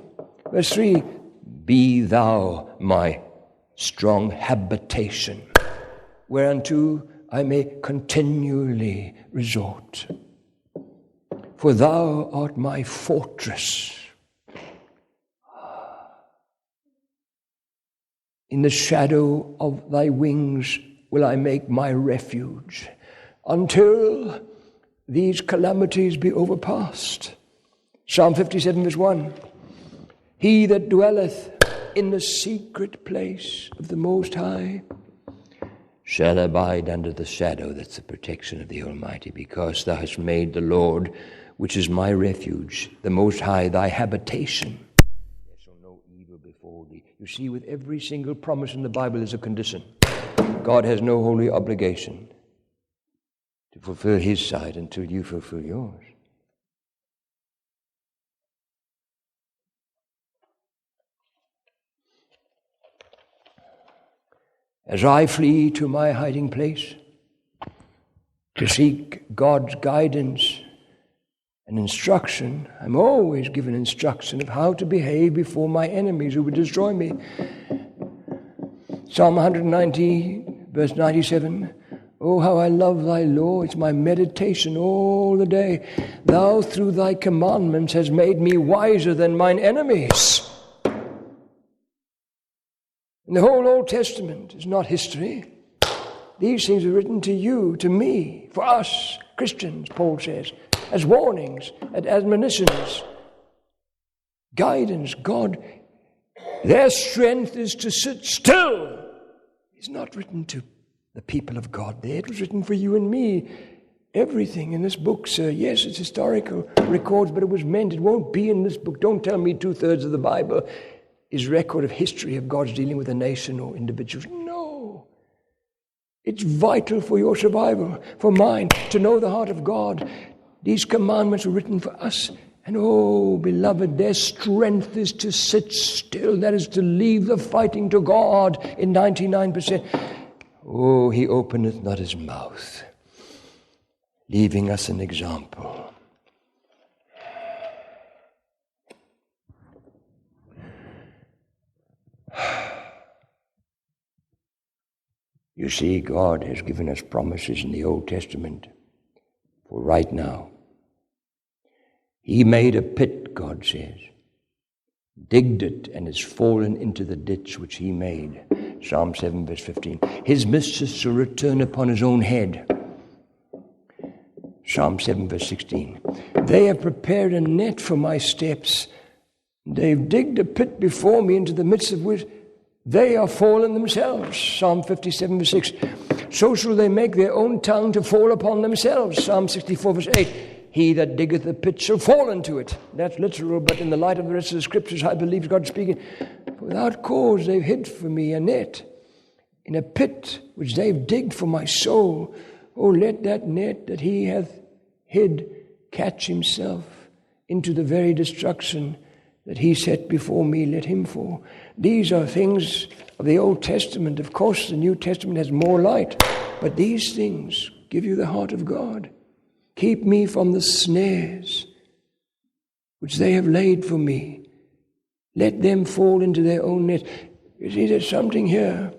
verse 3, be thou my strong habitation, whereunto I may continually resort. For thou art my fortress. In the shadow of thy wings will I make my refuge, until these calamities be overpast. Psalm 57, verse 1. He that dwelleth in the secret place of the Most High shall abide under the shadow, that's the protection of the Almighty, because thou hast made the Lord, which is my refuge, the Most High, thy habitation. There shall no evil befall thee. You see, with every single promise in the Bible is a condition. God has no holy obligation to fulfill His side until you fulfill yours. As I flee to my hiding place to seek God's guidance and instruction, I'm always given instruction of how to behave before my enemies who would destroy me. Psalm 190, verse 97, oh, how I love thy law, it's my meditation all the day. Thou through thy commandments hast made me wiser than mine enemies. And the whole Old Testament is not history. These things are written to you, to me, for us, Christians, Paul says. as warnings, as admonitions, guidance. God, their strength is to sit still. It's not written to the people of God there. It was written for you and me. Everything in this book, sir, yes, it's historical records, but it was meant. It won't be in this book. Don't tell me 2/3 of the Bible is record of history of God's dealing with a nation or individuals. No. It's vital for your survival, for mine, to know the heart of God. These commandments were written for us. And oh, beloved, their strength is to sit still. That is to leave the fighting to God in 99%. Oh, he openeth not his mouth, leaving us an example. You see, God has given us promises in the Old Testament for right now. He made a pit, God says, digged it, and has fallen into the ditch which he made. Psalm 7, verse 15. His mischief shall return upon his own head. Psalm 7, verse 16. They have prepared a net for my steps. They've digged a pit before me, into the midst of which they are fallen themselves. Psalm 57, verse 6. So shall they make their own tongue to fall upon themselves. Psalm 64, verse 8. He that diggeth a pit shall fall into it. That's literal, but in the light of the rest of the scriptures, I believe God speaking. Without cause they've hid for me a net in a pit which they've digged for my soul. Oh, let that net that he hath hid catch himself into the very destruction that he set before me. Let him fall. These are things of the Old Testament. Of course, the New Testament has more light, but these things give you the heart of God. Keep me from the snares which they have laid for me. Let them fall into their own net. You see, there's something here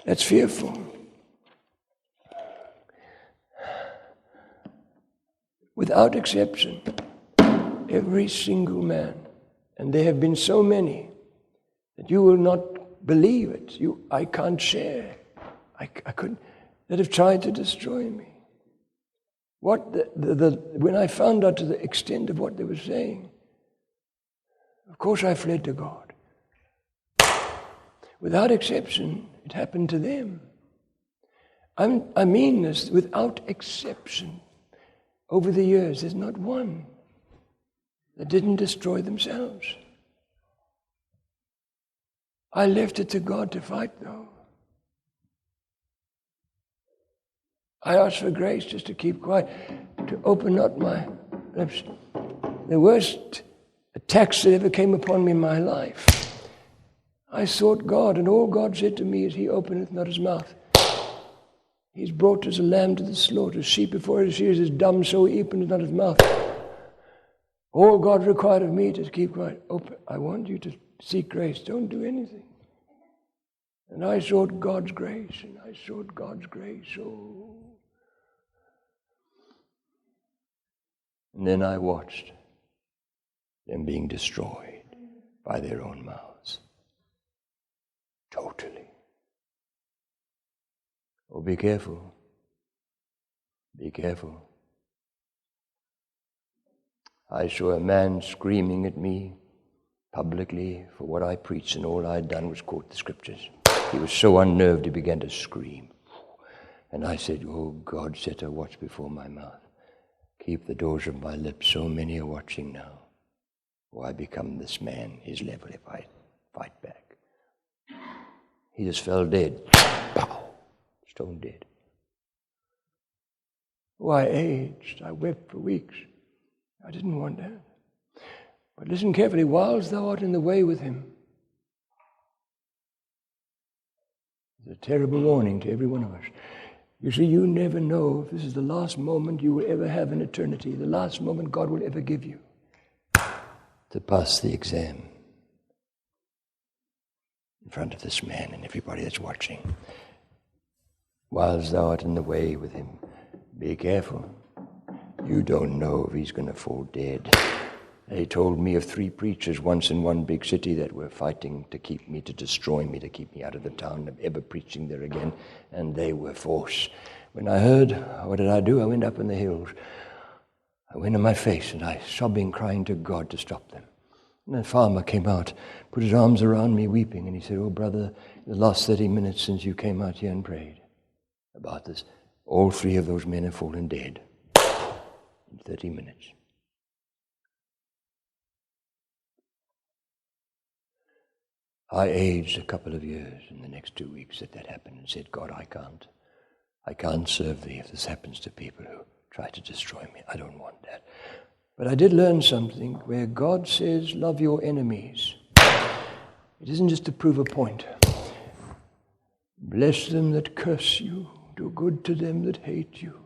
that's fearful. Without exception, every single man, and there have been so many that you will not believe it. I can't share. I couldn't. That have tried to destroy me. When I found out to the extent of what they were saying, of course I fled to God. Without exception, it happened to them. I mean this, without exception. Over the years, there's not one that didn't destroy themselves. I left it to God to fight, though. I asked for grace just to keep quiet, to open up my lips. The worst attacks that ever came upon me in my life, I sought God, and all God said to me is, he openeth not his mouth. He's brought as a lamb to the slaughter, sheep before his ears is dumb, so he openeth not his mouth. All God required of me is to keep quiet. I want you to seek grace. Don't do anything. And I sought God's grace, and I sought God's grace. Oh. And then I watched them being destroyed by their own mouths. Totally. Oh, be careful. Be careful. I saw a man screaming at me publicly for what I preached, and all I'd done was quote the scriptures. He was so unnerved he began to scream. And I said, oh, God, set a watch before my mouth. Keep the doors of my lips. So many are watching now. Or I become this man, his level, if I fight back. He just fell dead. Pow! Stone dead. Oh, I aged. I wept for weeks. I didn't want that. But listen carefully. Whilst thou art in the way with him, it's a terrible warning to every one of us. You see, you never know if this is the last moment you will ever have in eternity, the last moment God will ever give you to pass the exam in front of this man and everybody that's watching. Whilst thou art in the way with him, be careful. You don't know if he's going to fall dead. They told me of 3 preachers once in one big city that were fighting to keep me, to destroy me, to keep me out of the town of ever preaching there again, and they were forced. When I heard, what did I do? I went up in the hills. I went on my face and I sobbing, crying to God to stop them. And a farmer came out, put his arms around me weeping, and he said, "Oh, brother, the last 30 minutes since you came out here and prayed about this, all 3 of those men have fallen dead in 30 minutes. I aged a couple of years in the next 2 weeks that happened and said, God, I can't serve thee if this happens to people who try to destroy me. I don't want that. But I did learn something where God says, love your enemies. It isn't just to prove a point. Bless them that curse you. Do good to them that hate you.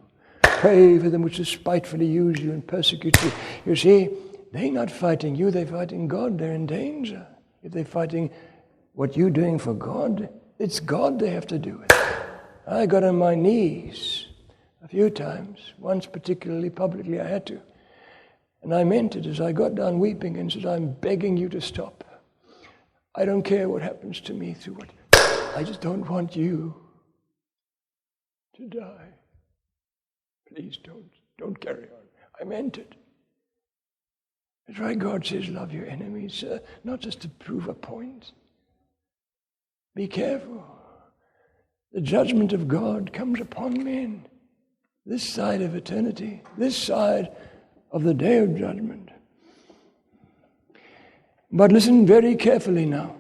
Pray for them which despitefully use you and persecute you. You see, they're not fighting you, they're fighting God. They're in danger. If they're fighting what you're doing for God, it's God they have to do with. I got on my knees a few times, once particularly publicly I had to. And I meant it as I got down weeping and said, I'm begging you to stop. I don't care what happens to me through what. I just don't want you to die. Please don't carry on. I meant it. That's why God says, love your enemies, not just to prove a point. Be careful. The judgment of God comes upon men this side of eternity, this side of the day of judgment. But listen very carefully now.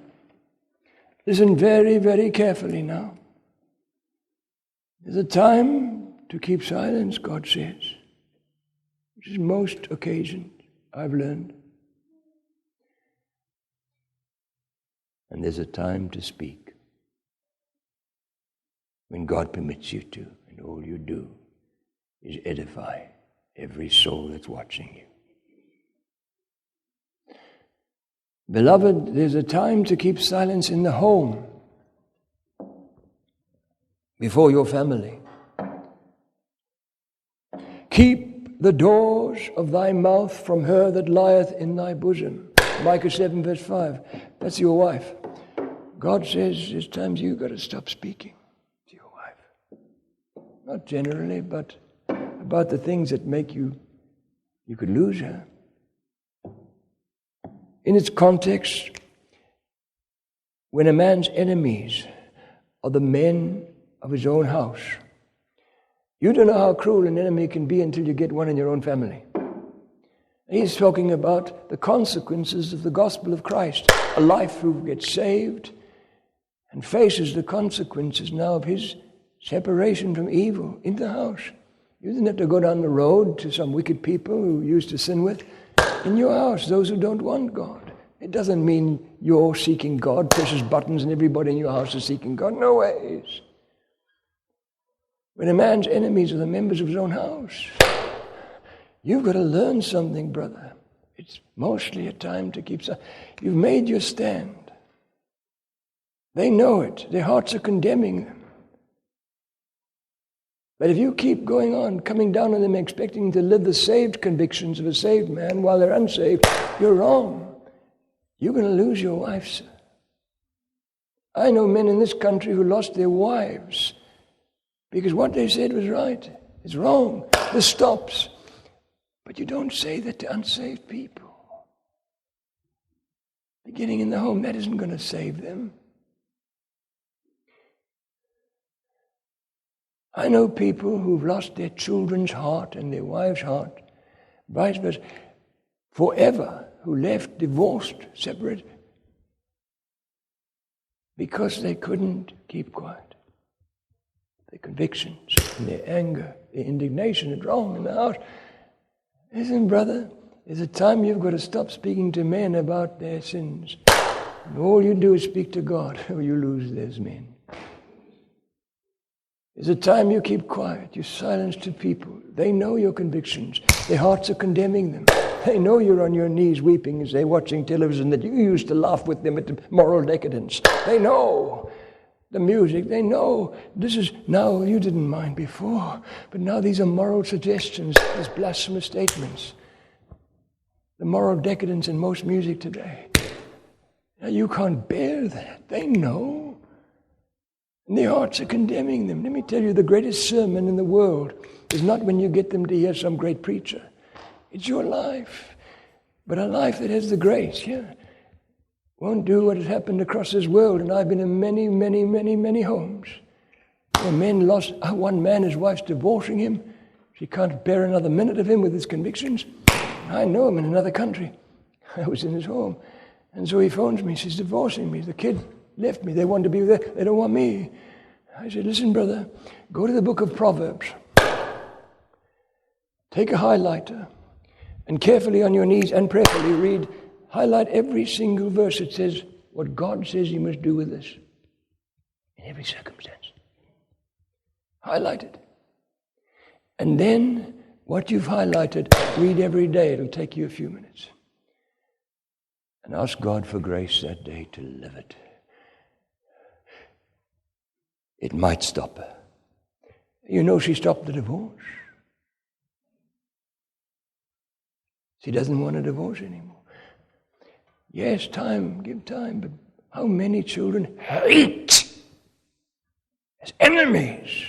Listen very, very carefully now. There's a time to keep silence, God says, which is most occasions, I've learned. And there's a time to speak when God permits you to, and all you do is edify every soul that's watching you. Beloved, there's a time to keep silence in the home, before your family. Keep the doors of thy mouth from her that lieth in thy bosom. Micah 7 verse 5. That's your wife. God says there's times you've got to stop speaking to your wife. Not generally, but about the things that make you could lose her. In its context, when a man's enemies are the men of his own house, you don't know how cruel an enemy can be until you get one in your own family. He's talking about the consequences of the gospel of Christ, a life who gets saved and faces the consequences now of his separation from evil in the house. You didn't have to go down the road to some wicked people who you used to sin with. In your house, those who don't want God. It doesn't mean you're seeking God, presses buttons, and everybody in your house is seeking God. No ways. When a man's enemies are the members of his own house, you've got to learn something, brother. It's mostly a time to keep silent. You've made your stand. They know it. Their hearts are condemning them. But if you keep going on, coming down on them, expecting to live the saved convictions of a saved man while they're unsaved, you're wrong. You're going to lose your wife, sir. I know men in this country who lost their wives because what they said was right. It's wrong. This stops. But you don't say that to unsaved people. Beginning in the home, that isn't going to save them. I know people who've lost their children's heart and their wife's heart, vice versa, forever, who left divorced, separate, because they couldn't keep quiet. Their convictions, and their anger, their indignation at wrong in the house. Listen, brother, there's a time you've got to stop speaking to men about their sins. And all you do is speak to God, or you lose those men. There's a time you keep quiet, you silence to people. They know your convictions. Their hearts are condemning them. They know you're on your knees weeping as they're watching television, that you used to laugh with them at the moral decadence. They know the music. They know this is, now you didn't mind before, but now these are moral suggestions, these blasphemous statements. The moral decadence in most music today. Now you can't bear that. They know. And their hearts are condemning them. Let me tell you, the greatest sermon in the world is not when you get them to hear some great preacher. It's your life. But a life that has the grace, yeah, won't do what has happened across this world. And I've been in many, many, many, many homes where men lost, one man, his wife's divorcing him. She can't bear another minute of him with his convictions. I know him in another country. I was in his home. And so he phones me. She's divorcing me. The kid left me. They want to be there. They don't want me. I said, listen, brother, go to the book of Proverbs. Take a highlighter and carefully on your knees and prayerfully highlight every single verse that says what God says you must do with this in every circumstance. Highlight it. And then what you've highlighted, read every day. It'll take you a few minutes. And ask God for grace that day to live it. It might stop her. You know she stopped the divorce. She doesn't want a divorce anymore. Yes, give time, but how many children hate as enemies?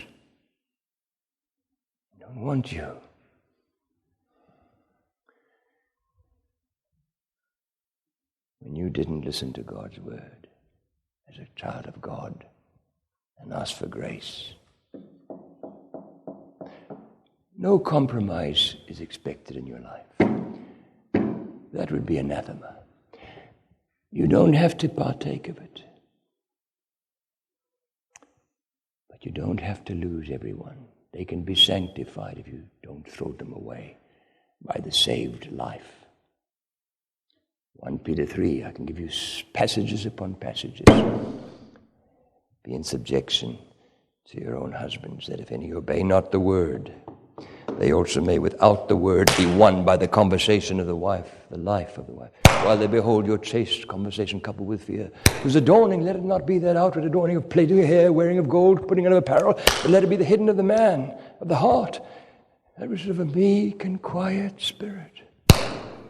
Don't want you. When you didn't listen to God's word as a child of God and ask for grace. No compromise is expected in your life. That would be anathema. You don't have to partake of it. But you don't have to lose everyone. They can be sanctified if you don't throw them away by the saved life. 1 Peter 3, I can give you passages upon passages. Be in subjection to your own husbands, that if any obey not the word, they also may without the word be won by the conversation of the wife, the life of the wife, while they behold your chaste conversation coupled with fear. Whose adorning, let it not be that outward adorning of plaiting your hair, wearing of gold, putting on of apparel, but let it be the hidden of the man, of the heart, that which is of a meek and quiet spirit.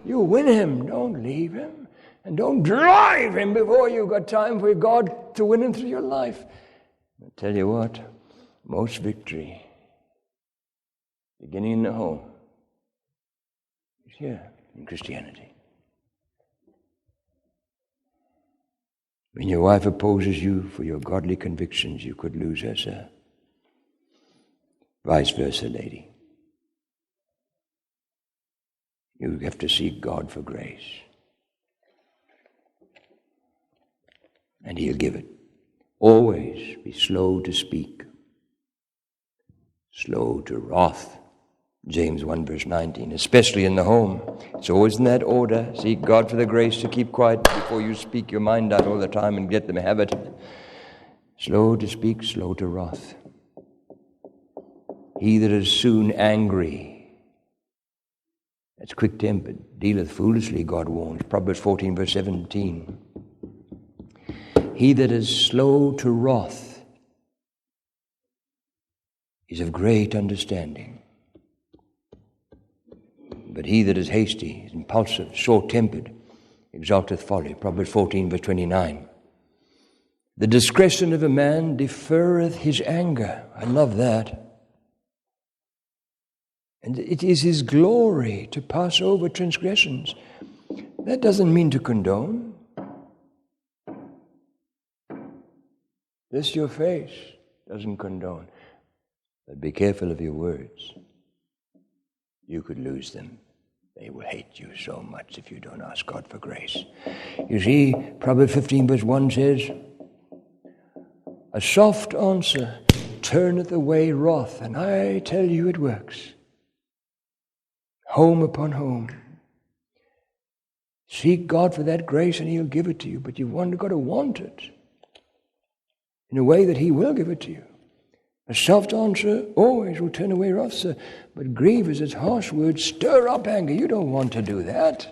You win him, don't leave him, and don't drive him before you've got time for God to win him through your life. I'll tell you what, most victory, beginning in the home, is here in Christianity. When your wife opposes you for your godly convictions, you could lose her, sir. Vice versa, lady. You have to seek God for grace. And he'll give it. Always be slow to speak, slow to wrath. James 1 verse 19, especially in the home. It's always in that order. Seek God for the grace to keep quiet before you speak your mind out all the time and get them to have it. Slow to speak, slow to wrath. He that is soon angry, that's quick-tempered, dealeth foolishly, God warns. Proverbs 14 verse 17. He that is slow to wrath is of great understanding. But he that is hasty, impulsive, short-tempered, exalteth folly. Proverbs 14 verse 29. The discretion of a man deferreth his anger. I love that. And it is his glory to pass over transgressions. That doesn't mean to condone. This your face doesn't condone. But be careful of your words. You could lose them. They will hate you so much if you don't ask God for grace. You see, Proverbs 15 verse 1 says, a soft answer turneth away wrath, and I tell you it works. Home upon home. Seek God for that grace and he'll give it to you, but you've got to want it in a way that he will give it to you. A soft answer always will turn away wrath, sir, but grievous as harsh words stir up anger. You don't want to do that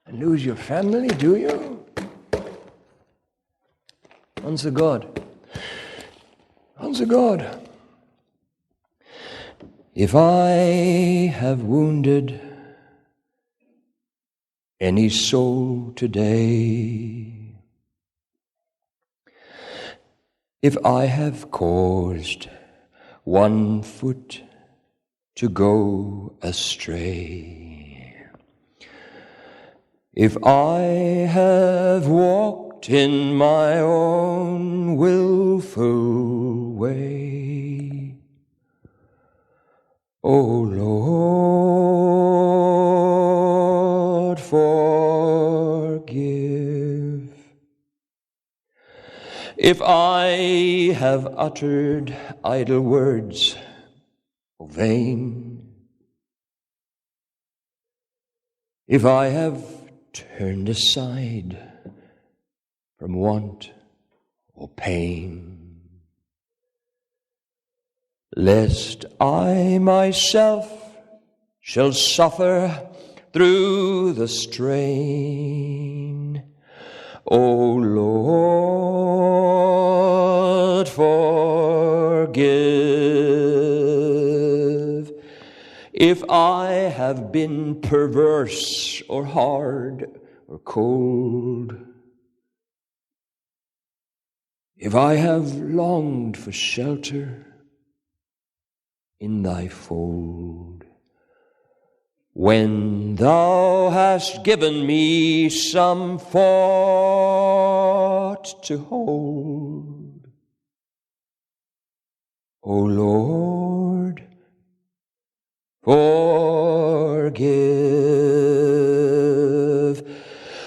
and lose your family, do you? Answer God. Answer God. If I have wounded any soul today, if I have caused one foot to go astray. If I have walked in my own willful way, O Lord, forgive. If I have uttered idle words, O vain, if I have turned aside from want or pain, lest I myself shall suffer through the strain, O Lord, forgive. If I have been perverse or hard or cold, if I have longed for shelter in thy fold, when thou hast given me some thought to hold, O Lord, forgive.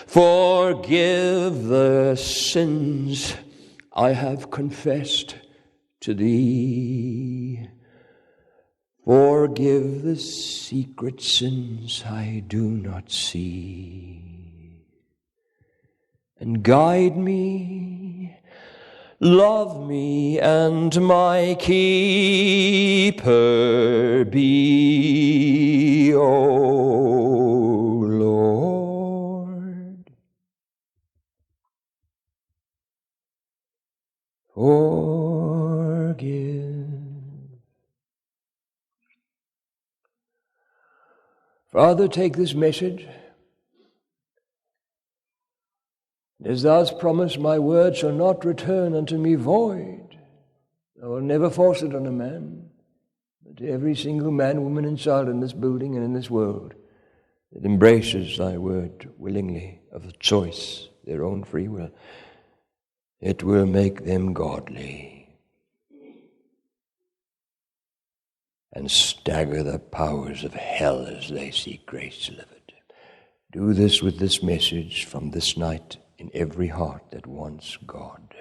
Forgive the sins I have confessed to thee. Forgive the secret sins I do not see. And guide me, love me, and my keeper be, O Lord. Forgive. Father, take this message. As thou hast promised, my word shall not return unto me void. I will never force it on a man, but to every single man, woman, and child in this building and in this world that embraces thy word willingly, of the choice, their own free will, it will make them godly and stagger the powers of hell as they seek grace to live it. Do this with this message from this night in every heart that wants God.